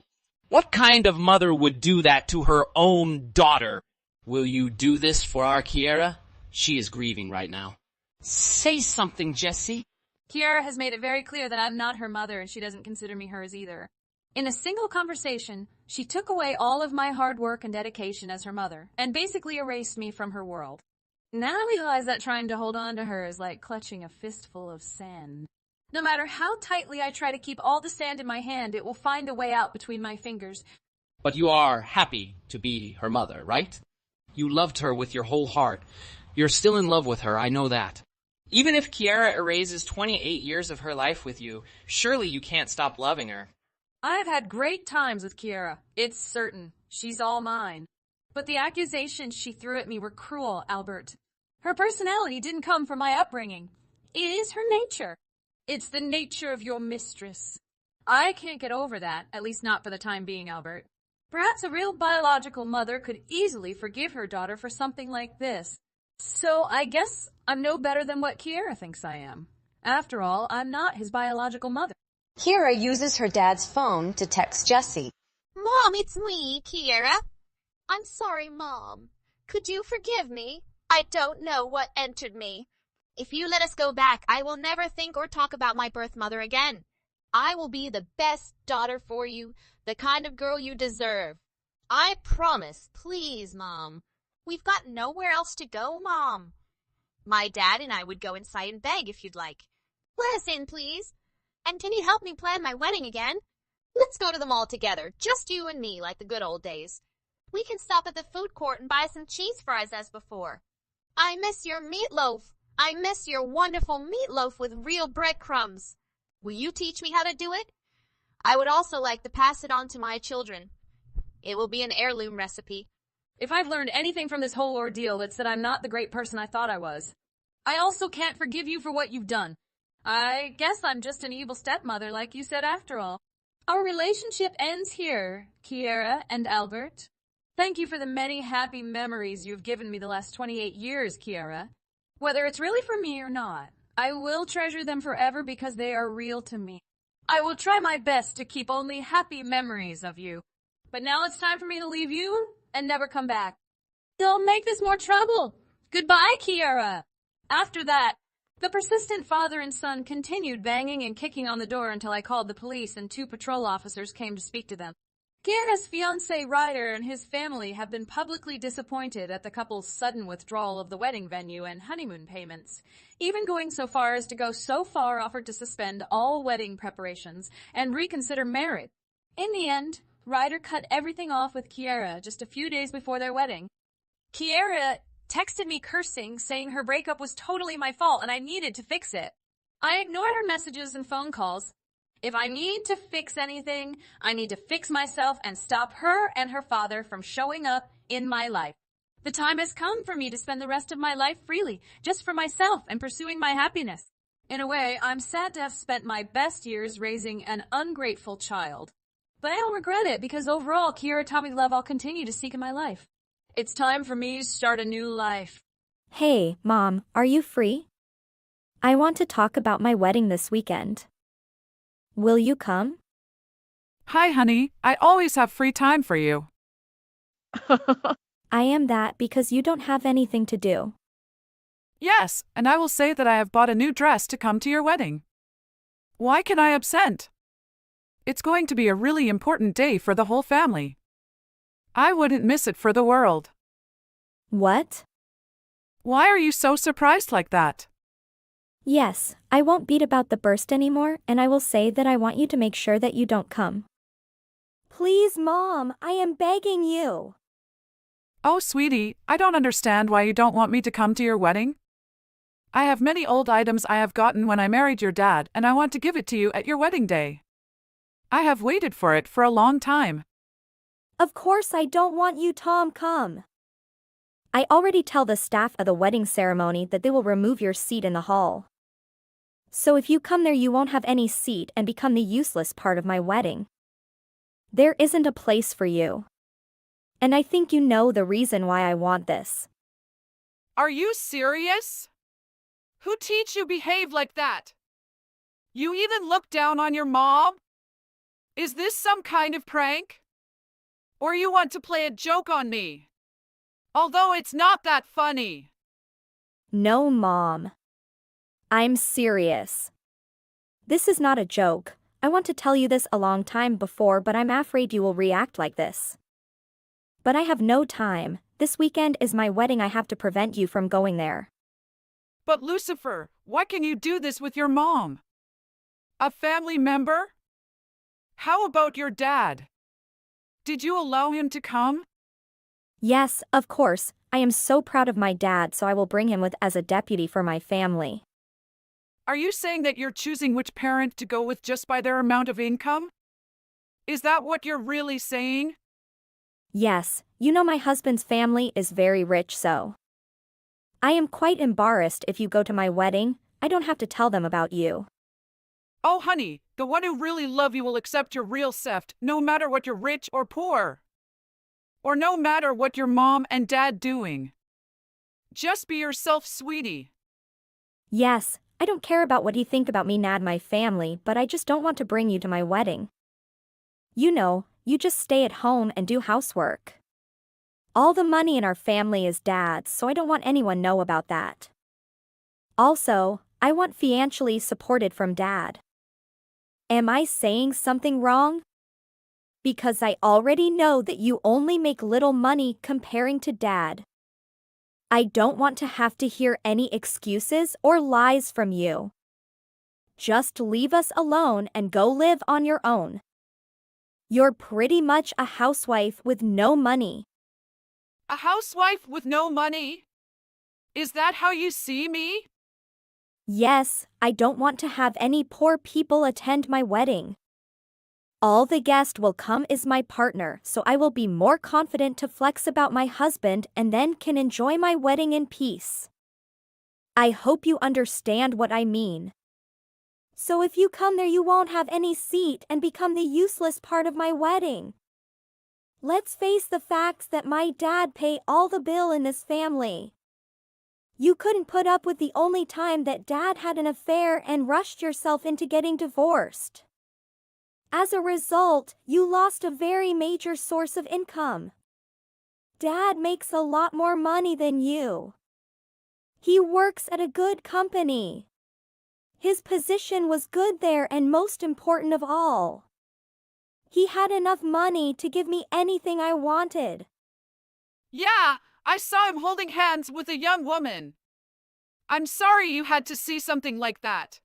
What kind of mother would do that to her own daughter? Will you do this for our Kiera? She is grieving right now. Say something, Jessie. Kiera has made it very clear that I'm not her mother and she doesn't consider me hers either. In a single conversation, she took away all of my hard work and dedication as her mother and basically erased me from her world. Now I realize that trying to hold on to her is like clutching a fistful of sand. No matter how tightly I try to keep all the sand in my hand, it will find a way out between my fingers. But you are happy to be her mother, right? You loved her with your whole heart. You're still in love with her, I know that. Even if Kiera erases 28 years of her life with you, surely you can't stop loving her. I've had great times with Kiera. It's certain. She's all mine. But the accusations she threw at me were cruel, Albert. Her personality didn't come from my upbringing. It is her nature. It's the nature of your mistress. I can't get over that, at least not for the time being, Albert. Perhaps a real biological mother could easily forgive her daughter for something like this. So I guess I'm no better than what Kiera thinks I am. After all, I'm not his biological mother. Kiera uses her dad's phone to text Jessie. Mom, it's me, Kiera. I'm sorry, Mom. Could you forgive me? I don't know what entered me. If you let us go back, I will never think or talk about my birth mother again. I will be the best daughter for you, the kind of girl you deserve. I promise. Please, Mom. We've got nowhere else to go, Mom. My dad and I would go inside and beg if you'd like. Let us in, please. And can you help me plan my wedding again? Let's go to the mall together, just you and me, like the good old days. We can stop at the food court and buy some cheese fries as before. I miss your meatloaf. I miss your wonderful meatloaf with real breadcrumbs. Will you teach me how to do it? I would also like to pass it on to my children. It will be an heirloom recipe. If I've learned anything from this whole ordeal, it's that I'm not the great person I thought I was. I also can't forgive you for what you've done. I guess I'm just an evil stepmother, like you said after all. Our relationship ends here, Kiera and Albert. Thank you for the many happy memories you've given me the last 28 years, Kiera. Whether it's really for me or not, I will treasure them forever because they are real to me. I will try my best to keep only happy memories of you. But now it's time for me to leave you and never come back. Don't make this more trouble. Goodbye, Kiera. After that, the persistent father and son continued banging and kicking on the door until I called the police and 2 patrol officers came to speak to them. Kiera's fiancé Ryder and his family have been publicly disappointed at the couple's sudden withdrawal of the wedding venue and honeymoon payments, even going so far as to go so far offered to suspend all wedding preparations and reconsider marriage. In the end, Ryder cut everything off with Kiera just a few days before their wedding. Kiera texted me cursing, saying her breakup was totally my fault and I needed to fix it. I ignored her messages and phone calls. If I need to fix anything, I need to fix myself and stop her and her father from showing up in my life. The time has come for me to spend the rest of my life freely, just for myself and pursuing my happiness. In a way, I'm sad to have spent my best years raising an ungrateful child. But I don't regret it because overall, Kiera taught me the love I'll continue to seek in my life. It's time for me to start a new life. Hey, Mom, are you free? I want to talk about my wedding this weekend. Will you come? Hi, honey. I always have free time for you. I am that because you don't have anything to do. Yes, and I will say that I have bought a new dress to come to your wedding. Why can I absent? It's going to be a really important day for the whole family. I wouldn't miss it for the world. What? Why are you so surprised like that? Yes, I won't beat about the burst anymore, and I will say that I want you to make sure that you don't come. Please, Mom, I am begging you. Oh, sweetie, I don't understand why you don't want me to come to your wedding. I have many old items I have gotten when I married your dad, and I want to give it to you at your wedding day. I have waited for it for a long time. Of course I don't want you, Tom, come. I already tell the staff of the wedding ceremony that they will remove your seat in the hall. So if you come there you won't have any seat and become the useless part of my wedding. There isn't a place for you. And I think you know the reason why I want this. Are you serious? Who teach you behave like that? You even look down on your mom? Is this some kind of prank? Or you want to play a joke on me? Although it's not that funny. No, Mom. I'm serious. This is not a joke. I want to tell you this a long time before, but I'm afraid you will react like this. But I have no time. This weekend is my wedding. I have to prevent you from going there. But Lucifer, why can you do this with your mom? A family member? How about your dad? Did you allow him to come? Yes, of course. I am so proud of my dad, so I will bring him with as a deputy for my family. Are you saying that you're choosing which parent to go with just by their amount of income? Is that what you're really saying? Yes, you know my husband's family is very rich, so I am quite embarrassed if you go to my wedding. I don't have to tell them about you. Oh honey, the one who really love you will accept your real self, no matter what you're rich or poor. Or no matter what your mom and dad doing. Just be yourself, sweetie. Yes, I don't care about what you think about me and my family, but I just don't want to bring you to my wedding. You know, you just stay at home and do housework. All the money in our family is Dad's, so I don't want anyone know about that. Also, I want financially supported from Dad. Am I saying something wrong? Because I already know that you only make little money comparing to Dad. I don't want to have to hear any excuses or lies from you. Just leave us alone and go live on your own. You're pretty much a housewife with no money. A housewife with no money? Is that how you see me? Yes, I don't want to have any poor people attend my wedding. All the guest will come is my partner, so I will be more confident to flex about my husband and then can enjoy my wedding in peace. I hope you understand what I mean. So if you come there you won't have any seat and become the useless part of my wedding. Let's face the facts that my dad pay all the bill in this family. You couldn't put up with the only time that Dad had an affair and rushed yourself into getting divorced. As a result, you lost a very major source of income. Dad makes a lot more money than you. He works at a good company. His position was good there, and most important of all, he had enough money to give me anything I wanted. Yeah, I saw him holding hands with a young woman. I'm sorry you had to see something like that.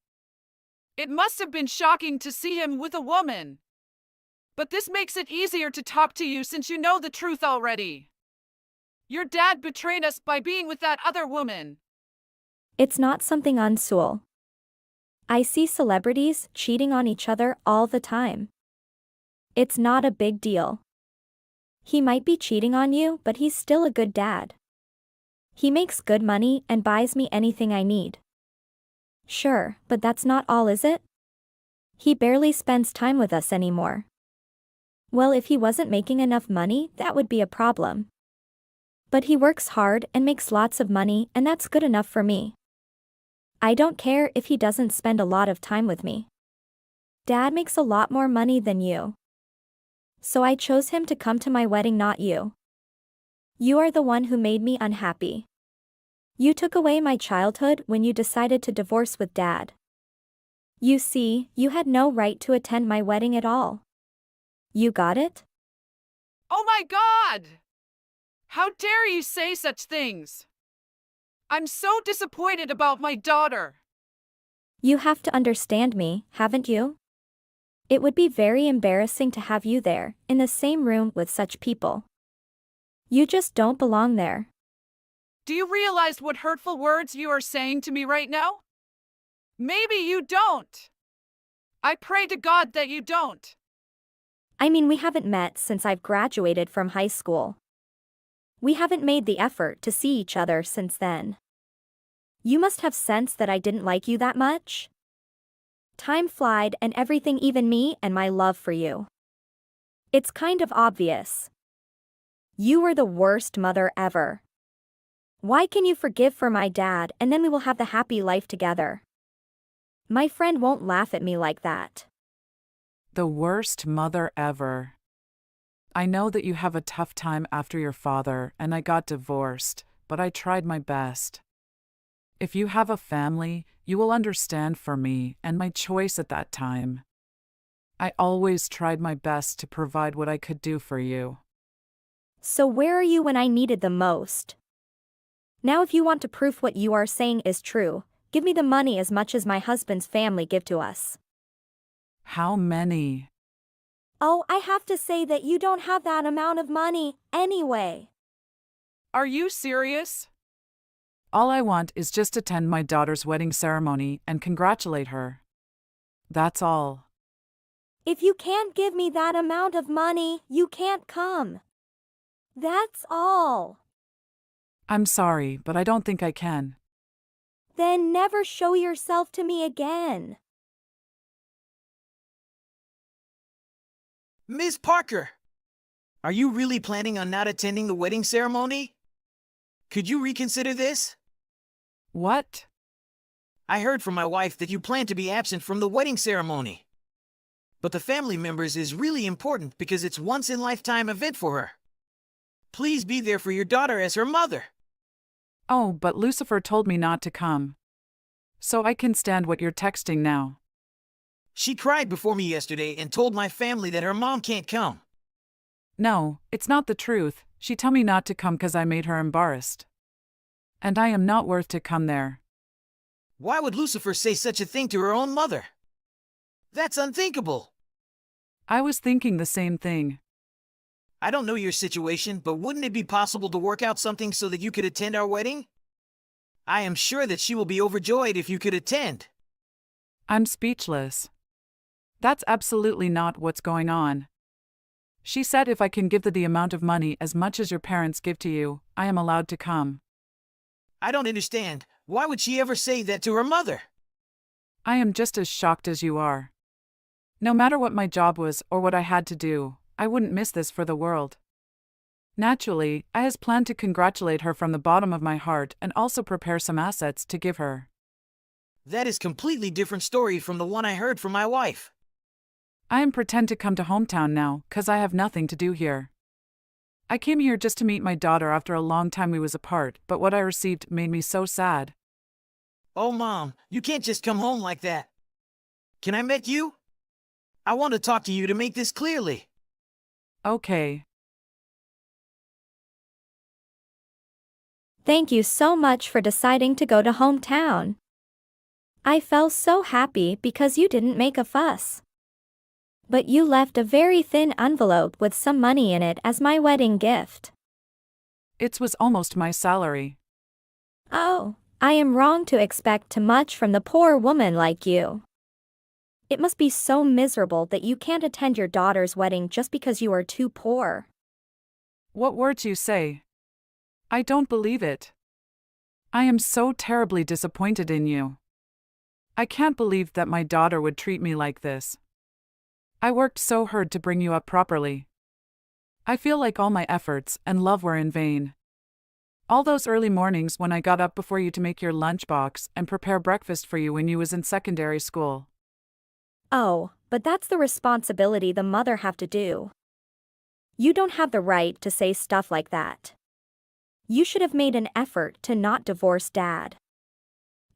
It must have been shocking to see him with a woman. But this makes it easier to talk to you since you know the truth already. Your dad betrayed us by being with that other woman. It's not something unusual. I see celebrities cheating on each other all the time. It's not a big deal. He might be cheating on you, but he's still a good dad. He makes good money and buys me anything I need. Sure, but that's not all, is it? He barely spends time with us anymore. Well, if he wasn't making enough money, that would be a problem. But he works hard and makes lots of money, and that's good enough for me. I don't care if he doesn't spend a lot of time with me. Dad makes a lot more money than you. So I chose him to come to my wedding, not you. You are the one who made me unhappy. You took away my childhood when you decided to divorce with Dad. You see, you had no right to attend my wedding at all. You got it? Oh my God! How dare you say such things? I'm so disappointed about my daughter. You have to understand me, haven't you? It would be very embarrassing to have you there, in the same room with such people. You just don't belong there. Do you realize what hurtful words you are saying to me right now? Maybe you don't. I pray to God that you don't. I mean, we haven't met since I've graduated from high school. We haven't made the effort to see each other since then. You must have sensed that I didn't like you that much. Time flied and everything, even me and my love for you. It's kind of obvious. You were the worst mother ever. Why can you forgive for my dad and then we will have the happy life together? My friend won't laugh at me like that. The worst mother ever. I know that you have a tough time after your father and I got divorced, but I tried my best. If you have a family, you will understand for me and my choice at that time. I always tried my best to provide what I could do for you. So where are you when I needed the most? Now if you want to prove what you are saying is true, give me the money as much as my husband's family give to us. How many? Oh, I have to say that you don't have that amount of money, anyway. Are you serious? All I want is just to attend my daughter's wedding ceremony and congratulate her. That's all. If you can't give me that amount of money, you can't come. That's all. I'm sorry, but I don't think I can. Then never show yourself to me again. Miss Parker, are you really planning on not attending the wedding ceremony? Could you reconsider this? What? I heard from my wife that you plan to be absent from the wedding ceremony. But the family members is really important because it's once-in-lifetime event for her. Please be there for your daughter as her mother. Oh, but Lucifer told me not to come. So I can stand what you're texting now. She cried before me yesterday and told my family that her mom can't come. No, it's not the truth. She told me not to come because I made her embarrassed. And I am not worth to come there. Why would Lucifer say such a thing to her own mother? That's unthinkable. I was thinking the same thing. I don't know your situation, but wouldn't it be possible to work out something so that you could attend our wedding? I am sure that she will be overjoyed if you could attend. I'm speechless. That's absolutely not what's going on. She said if I can give the amount of money as much as your parents give to you, I am allowed to come. I don't understand. Why would she ever say that to her mother? I am just as shocked as you are. No matter what my job was or what I had to do, I wouldn't miss this for the world. Naturally, I has planned to congratulate her from the bottom of my heart and also prepare some assets to give her. That is completely different story from the one I heard from my wife. I am pretend to come to hometown now, 'cause I have nothing to do here. I came here just to meet my daughter after a long time we was apart, but what I received made me so sad. Oh, Mom, you can't just come home like that. Can I meet you? I want to talk to you to make this clearly. Okay. Thank you so much for deciding to go to hometown. I felt so happy because you didn't make a fuss. But you left a very thin envelope with some money in it as my wedding gift. It was almost my salary. Oh, I am wrong to expect too much from the poor woman like you. It must be so miserable that you can't attend your daughter's wedding just because you are too poor. What words you say? I don't believe it. I am so terribly disappointed in you. I can't believe that my daughter would treat me like this. I worked so hard to bring you up properly. I feel like all my efforts and love were in vain. All those early mornings when I got up before you to make your lunchbox and prepare breakfast for you when you was in secondary school. Oh, but that's the responsibility the mother have to do. You don't have the right to say stuff like that. You should have made an effort to not divorce Dad.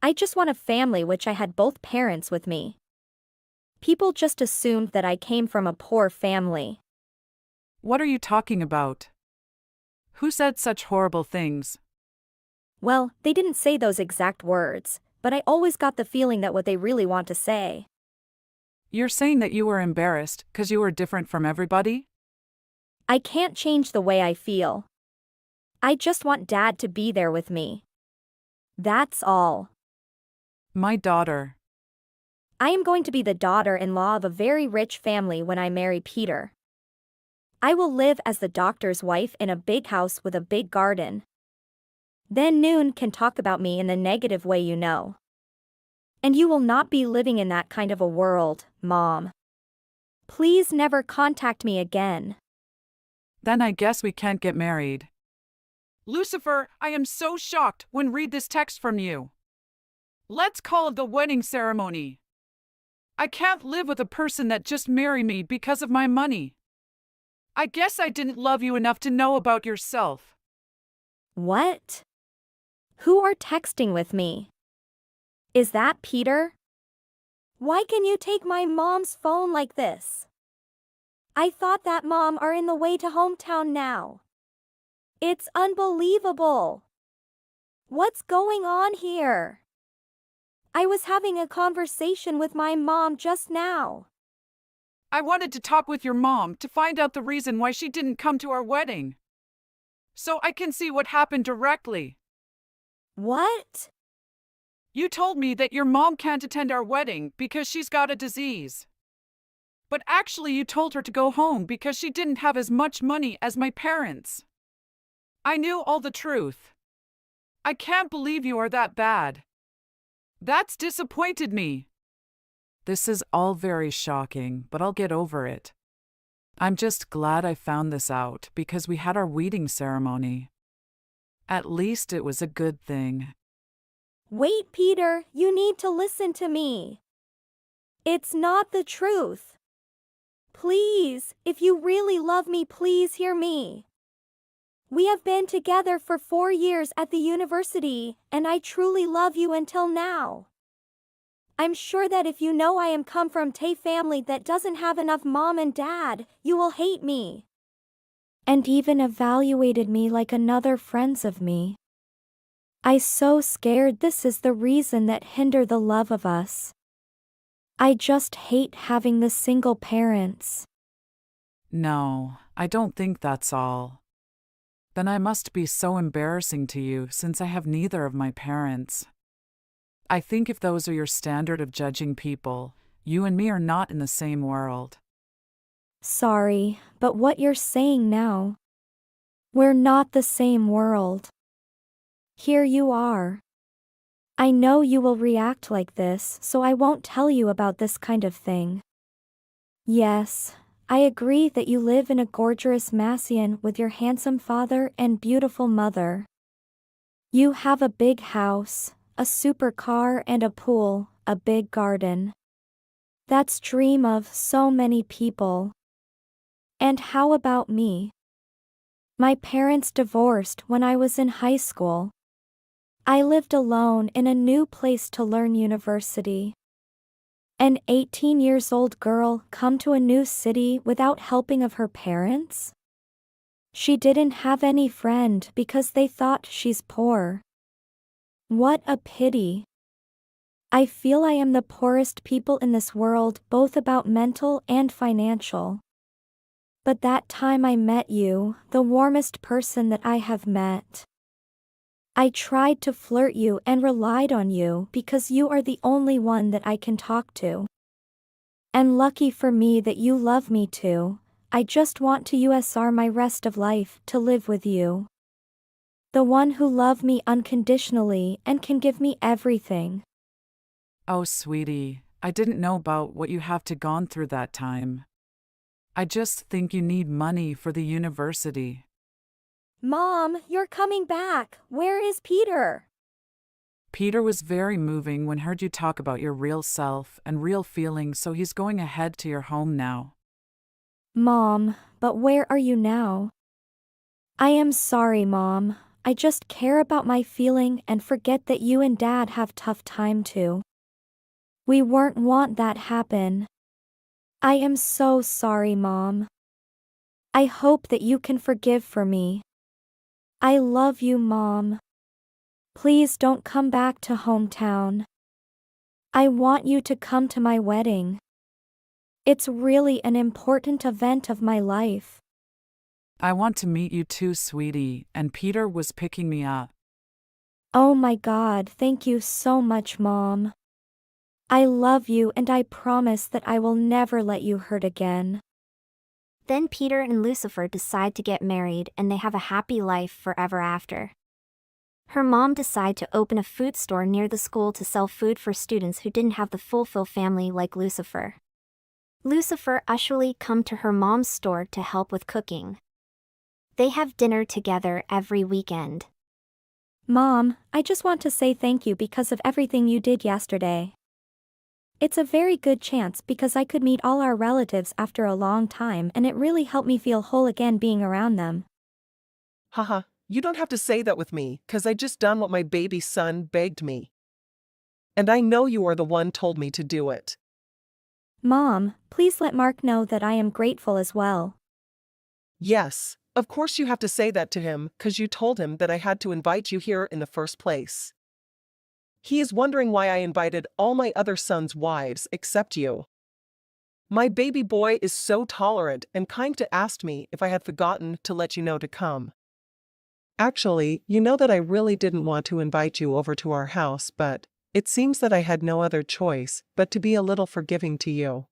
I just want a family which I had both parents with me. People just assumed that I came from a poor family. What are you talking about? Who said such horrible things? Well, they didn't say those exact words, but I always got the feeling that what they really want to say. You're saying that you were embarrassed because you were different from everybody? I can't change the way I feel. I just want Dad to be there with me. That's all. My daughter. I am going to be the daughter-in-law of a very rich family when I marry Peter. I will live as the doctor's wife in a big house with a big garden. Then Noon can talk about me in the negative way you know. And you will not be living in that kind of a world, Mom. Please never contact me again. Then I guess we can't get married. Lucifer, I am so shocked when read this text from you. Let's call it the wedding ceremony. I can't live with a person that just married me because of my money. I guess I didn't love you enough to know about yourself. What? Who are texting with me? Is that Peter? Why can you take my mom's phone like this? I thought that Mom are in the way to hometown now. It's unbelievable. What's going on here? I was having a conversation with my mom just now. I wanted to talk with your mom to find out the reason why she didn't come to our wedding. So I can see what happened directly. What? You told me that your mom can't attend our wedding because she's got a disease. But actually you told her to go home because she didn't have as much money as my parents. I knew all the truth. I can't believe you are that bad. That's disappointed me. This is all very shocking, but I'll get over it. I'm just glad I found this out because we had our wedding ceremony. At least it was a good thing. Wait, Peter, you need to listen to me. It's not the truth. Please, if you really love me, please hear me. We have been together for 4 years at the university, and I truly love you until now. I'm sure that if you know I am come from a family that doesn't have enough mom and dad, you will hate me. And even evaluated me like another friends of me. I so scared this is the reason that hinder the love of us. I just hate having the single parents. No, I don't think that's all. Then I must be so embarrassing to you since I have neither of my parents. I think if those are your standard of judging people, you and me are not in the same world. Sorry, but what you're saying now. We're not the same world. Here you are. I know you will react like this, so I won't tell you about this kind of thing. Yes, I agree that you live in a gorgeous mansion with your handsome father and beautiful mother. You have a big house, a supercar and a pool, a big garden. That's dream of so many people. And how about me? My parents divorced when I was in high school. I lived alone in a new place to learn university. An 18 years old girl come to a new city without helping of her parents? She didn't have any friend because they thought she's poor. What a pity. I feel I am the poorest people in this world, both about mental and financial. But that time I met you, the warmest person that I have met. I tried to flirt you and relied on you because you are the only one that I can talk to. And lucky for me that you love me too. I just want to USR my rest of life to live with you. The one who loved me unconditionally and can give me everything. Oh, sweetie, I didn't know about what you have to gone through that time. I just think you need money for the university. Mom, you're coming back. Where is Peter? Peter was very moving when heard you talk about your real self and real feelings, so he's going ahead to your home now. Mom, but where are you now? I am sorry, Mom. I just care about my feeling and forget that you and Dad have tough time too. We weren't want that happen. I am so sorry, Mom. I hope that you can forgive for me. I love you, Mom. Please don't come back to hometown. I want you to come to my wedding. It's really an important event of my life. I want to meet you too, sweetie, and Peter was picking me up. Oh my God, thank you so much, Mom. I love you and I promise that I will never let you hurt again. Then Peter and Lucifer decide to get married and they have a happy life forever after. Her mom decides to open a food store near the school to sell food for students who didn't have the fulfill family like Lucifer. Lucifer usually come to her mom's store to help with cooking. They have dinner together every weekend. Mom, I just want to say thank you because of everything you did yesterday. It's a very good chance because I could meet all our relatives after a long time and it really helped me feel whole again being around them. Haha, you don't have to say that with me, 'cause I just done what my baby son begged me. And I know you are the one told me to do it. Mom, please let Mark know that I am grateful as well. Yes, of course you have to say that to him, 'cause you told him that I had to invite you here in the first place. He is wondering why I invited all my other sons' wives except you. My baby boy is so tolerant and kind to ask me if I had forgotten to let you know to come. Actually, you know that I really didn't want to invite you over to our house, but it seems that I had no other choice but to be a little forgiving to you.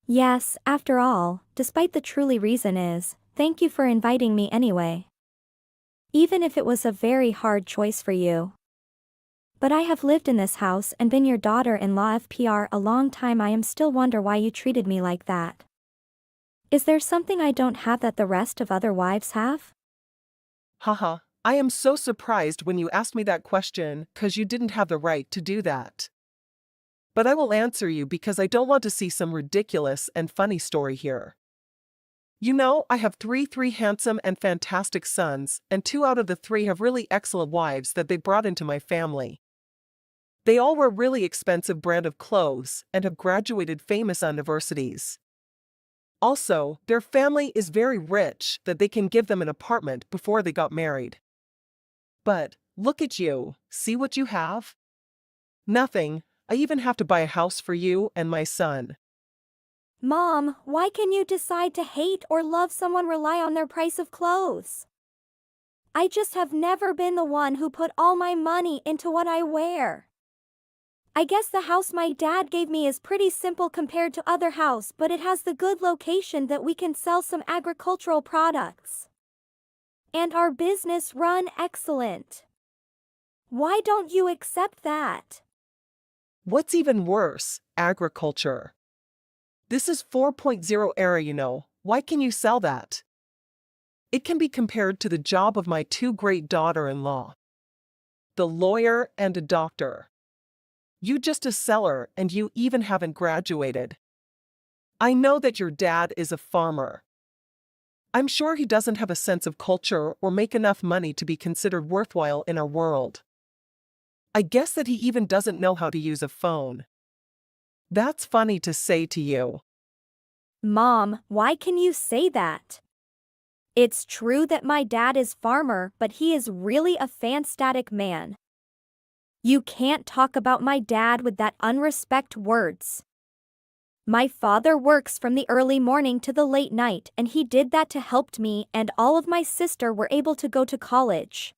Yes, after all, despite the truly reason is, thank you for inviting me anyway. Even if it was a very hard choice for you. But I have lived in this house and been your daughter-in-law FPR a long time. I am still wonder why you treated me like that. Is there something I don't have that the rest of other wives have? Haha, I am so surprised when you asked me that question, 'cause you didn't have the right to do that. But I will answer you because I don't want to see some ridiculous and funny story here. You know, I have three handsome and fantastic sons, and 2 out of the 3 have really excellent wives that they brought into my family. They all wear really expensive brand of clothes and have graduated famous universities. Also, their family is very rich that they can give them an apartment before they got married. But, look at you, see what you have? Nothing. I even have to buy a house for you and my son. Mom, why can you decide to hate or love someone rely on their price of clothes? I just have never been the one who put all my money into what I wear. I guess the house my dad gave me is pretty simple compared to other house, but it has the good location that we can sell some agricultural products. And our business run excellent. Why don't you accept that? What's even worse, agriculture. This is 4.0 era, you know. Why can you sell that? It can be compared to the job of my 2 great daughter-in-law. The lawyer and a doctor. You just a seller and you even haven't graduated. I know that your dad is a farmer. I'm sure he doesn't have a sense of culture or make enough money to be considered worthwhile in our world. I guess that he even doesn't know how to use a phone. That's funny to say to you. Mom, why can you say that? It's true that my dad is farmer, but he is really a fantastic man. You can't talk about my dad with that unrespect words. My father works from the early morning to the late night and he did that to help me and all of my sister were able to go to college.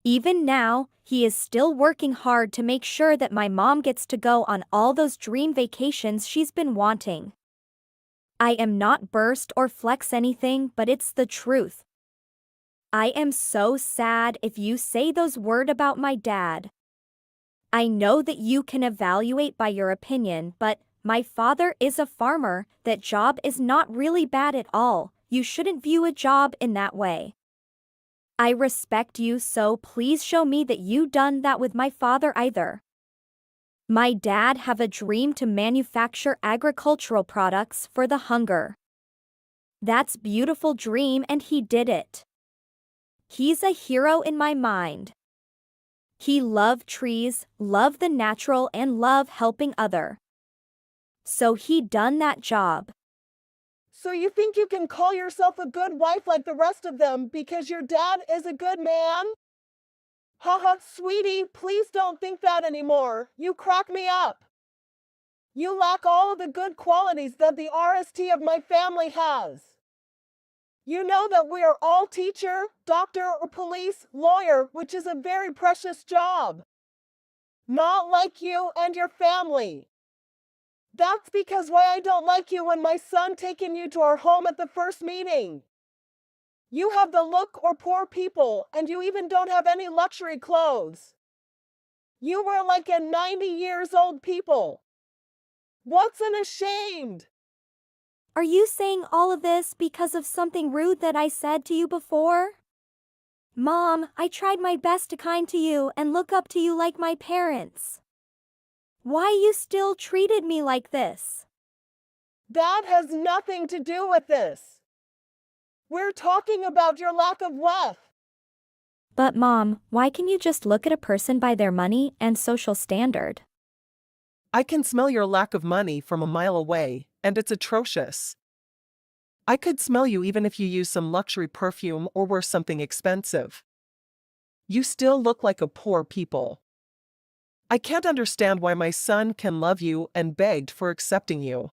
Even now, he is still working hard to make sure that my mom gets to go on all those dream vacations she's been wanting. I am not burst or flex anything, but it's the truth. I am so sad if you say those words about my dad. I know that you can evaluate by your opinion, but my father is a farmer. That job is not really bad at all. You shouldn't view a job in that way. I respect you, so please show me that you done that with my father either. My dad have a dream to manufacture agricultural products for the hunger. That's beautiful dream and he did it. He's a hero in my mind. He loved trees, loved the natural and loved helping other. So he done that job. So you think you can call yourself a good wife like the rest of them because your dad is a good man? Haha, sweetie, please don't think that anymore. You crack me up. You lack all of the good qualities that the RST of my family has. You know that we are all teacher, doctor, or police, lawyer, which is a very precious job. Not like you and your family. That's because why I don't like you and my son taking you to our home at the first meeting. You have the look or poor people, and you even don't have any luxury clothes. You were like a 90 years old people. What's unashamed? Are you saying all of this because of something rude that I said to you before? Mom, I tried my best to kind to you and look up to you like my parents. Why you still treated me like this? That has nothing to do with this. We're talking about your lack of wealth. But Mom, why can you just look at a person by their money and social standard? I can smell your lack of money from a mile away, and it's atrocious. I could smell you even if you use some luxury perfume or wear something expensive. You still look like a poor people. I can't understand why my son can love you and begged for accepting you.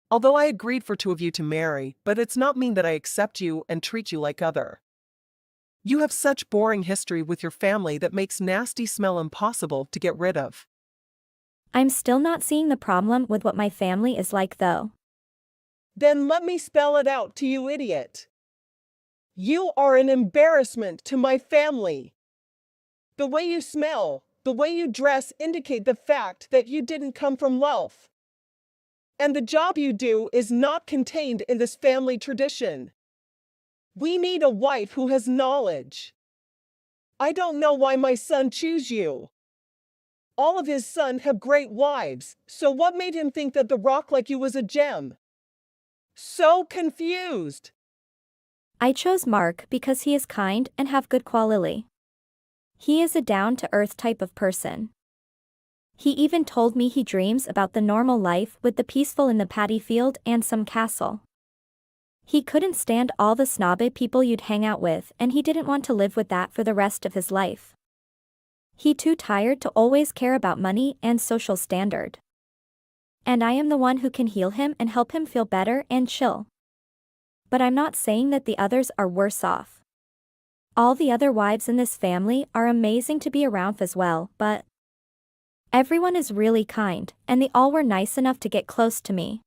Although I agreed for two of you to marry, but it's not mean that I accept you and treat you like other. You have such boring history with your family that makes nasty smell impossible to get rid of. I'm still not seeing the problem with what my family is like though. Then let me spell it out to you, idiot. You are an embarrassment to my family. The way you smell, the way you dress indicate the fact that you didn't come from wealth. And the job you do is not contained in this family tradition. We need a wife who has knowledge. I don't know why my son chose you. All of his sons have great wives, so what made him think that the rock like you was a gem? So confused. I chose Mark because he is kind and have good quality. He is a down-to-earth type of person. He even told me he dreams about the normal life with the peaceful in the paddy field and some castle. He couldn't stand all the snobby people you'd hang out with and he didn't want to live with that for the rest of his life. He too tired to always care about money and social standard. And I am the one who can heal him and help him feel better and chill. But I'm not saying that the others are worse off. All the other wives in this family are amazing to be around as well, but everyone is really kind, and they all were nice enough to get close to me.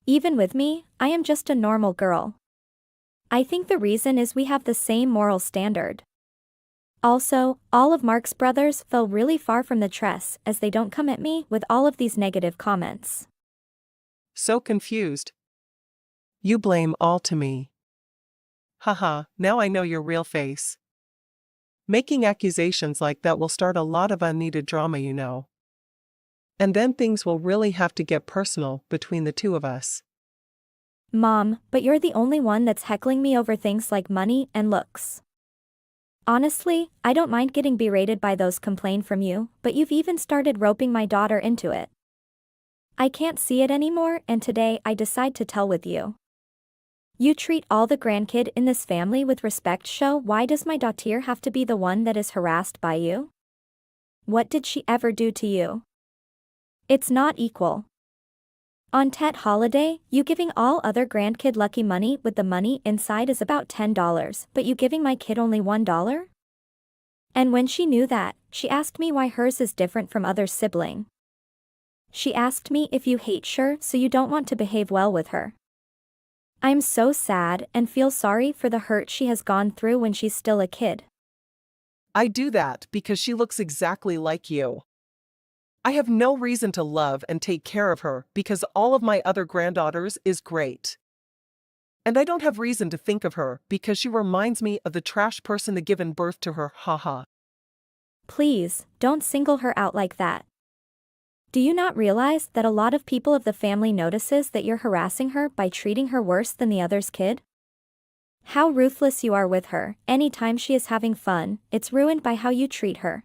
Even with me, I am just a normal girl. I think the reason is we have the same moral standard. Also, all of Mark's brothers fell really far from the tress as they don't come at me with all of these negative comments. So confused. You blame all to me. Haha, now I know your real face. Making accusations like that will start a lot of unneeded drama, you know. And then things will really have to get personal between the two of us. Mom, but you're the only one that's heckling me over things like money and looks. Honestly, I don't mind getting berated by those complain from you, but you've even started roping my daughter into it. I can't see it anymore and today I decide to tell with you. You treat all the grandkid in this family with respect, so why does my daughter have to be the one that is harassed by you? What did she ever do to you? It's not equal. On Tet holiday, you giving all other grandkid lucky money with the money inside is about $10, but you giving my kid only $1? And when she knew that, she asked me why hers is different from other sibling. She asked me if you hate her so you don't want to behave well with her. I'm so sad and feel sorry for the hurt she has gone through when she's still a kid. I do that because she looks exactly like you. I have no reason to love and take care of her because all of my other granddaughters is great. And I don't have reason to think of her because she reminds me of the trash person that given birth to her, haha. Please, don't single her out like that. Do you not realize that a lot of people of the family notices that you're harassing her by treating her worse than the other's kid? How ruthless you are with her. Anytime she is having fun, it's ruined by how you treat her.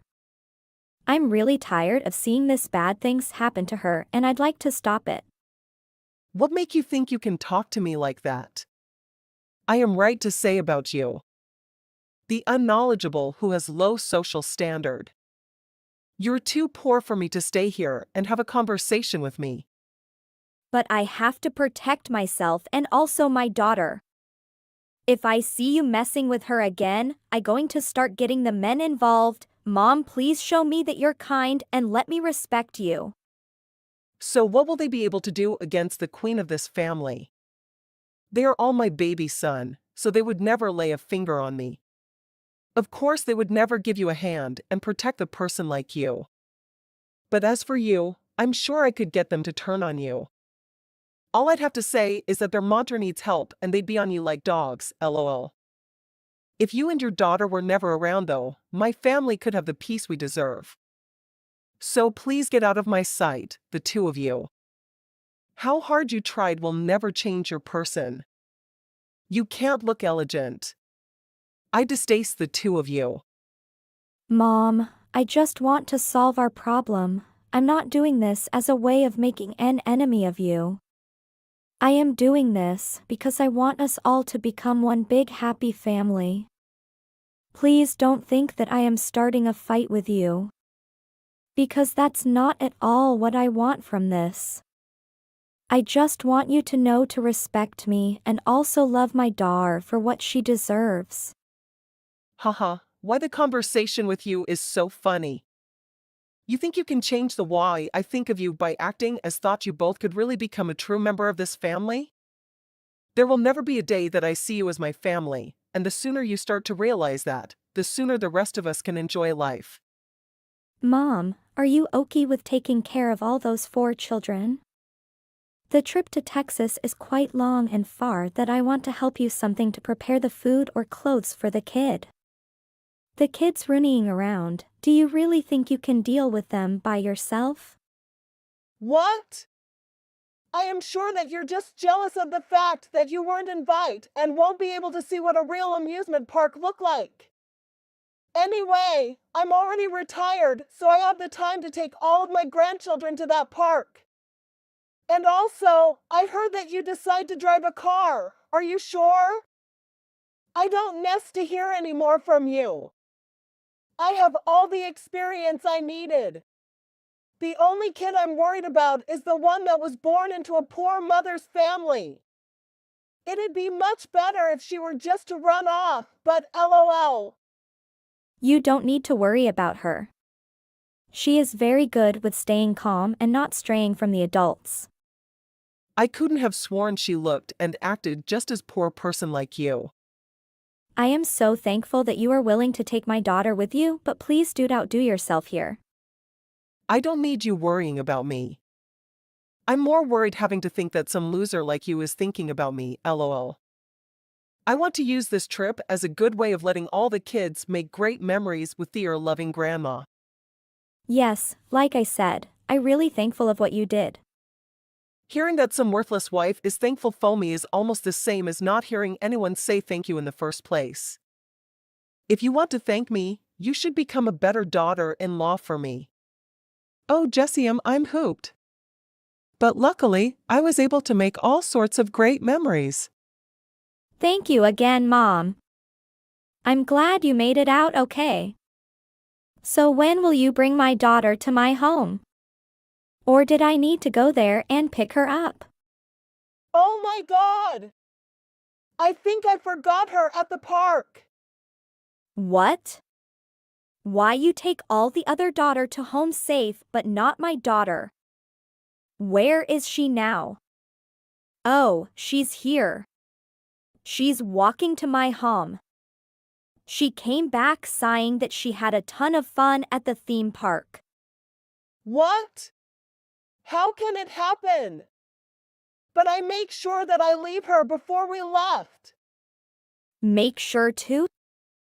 I'm really tired of seeing this bad things happen to her and I'd like to stop it. What make you think you can talk to me like that? I am right to say about you. The unknowledgeable who has low social standard. You're too poor for me to stay here and have a conversation with me. But I have to protect myself and also my daughter. If I see you messing with her again, I'm going to start getting the men involved. Mom, please show me that you're kind and let me respect you. So what will they be able to do against the queen of this family? They are all my baby son, so they would never lay a finger on me. Of course they would never give you a hand and protect a person like you. But as for you, I'm sure I could get them to turn on you. All I'd have to say is that their mother needs help and they'd be on you like dogs, lol. If you and your daughter were never around though, my family could have the peace we deserve. So please get out of my sight, the two of you. How hard you tried will never change your person. You can't look elegant. I distaste the two of you. Mom, I just want to solve our problem. I'm not doing this as a way of making an enemy of you. I am doing this because I want us all to become one big happy family. Please don't think that I am starting a fight with you. Because that's not at all what I want from this. I just want you to know to respect me and also love my daughter for what she deserves. Haha, why the conversation with you is so funny. You think you can change the way I think of you by acting as thought you both could really become a true member of this family? There will never be a day that I see you as my family, and the sooner you start to realize that, the sooner the rest of us can enjoy life. Mom, are you okay with taking care of all those 4 children? The trip to Texas is quite long and far that I want to help you something to prepare the food or clothes for the kid. The kids running around, do you really think you can deal with them by yourself? What? I am sure that you're just jealous of the fact that you weren't invited and won't be able to see what a real amusement park look like. Anyway, I'm already retired, so I have the time to take all of my grandchildren to that park. And also, I heard that you decide to drive a car. Are you sure? I don't nest to hear any more from you. I have all the experience I needed. The only kid I'm worried about is the one that was born into a poor mother's family. It'd be much better if she were just to run off, but lol. You don't need to worry about her. She is very good with staying calm and not straying from the adults. I couldn't have sworn she looked and acted just as poor person like you. I am so thankful that you are willing to take my daughter with you, but please do outdo yourself here. I don't need you worrying about me. I'm more worried having to think that some loser like you is thinking about me, lol. I want to use this trip as a good way of letting all the kids make great memories with their loving grandma. Yes, like I said, I'm really thankful of what you did. Hearing that some worthless wife is thankful for me is almost the same as not hearing anyone say thank you in the first place. If you want to thank me, you should become a better daughter-in-law for me. Oh, Jessie, I'm hooped. But luckily, I was able to make all sorts of great memories. Thank you again, Mom. I'm glad you made it out okay. So when will you bring my daughter to my home? Or did I need to go there and pick her up? Oh my God! I think I forgot her at the park. What? Why you take all the other daughter to home safe but not my daughter? Where is she now? Oh, she's here. She's walking to my home. She came back sighing that she had a ton of fun at the theme park. What? How can it happen? But I make sure that I leave her before we left. Make sure to?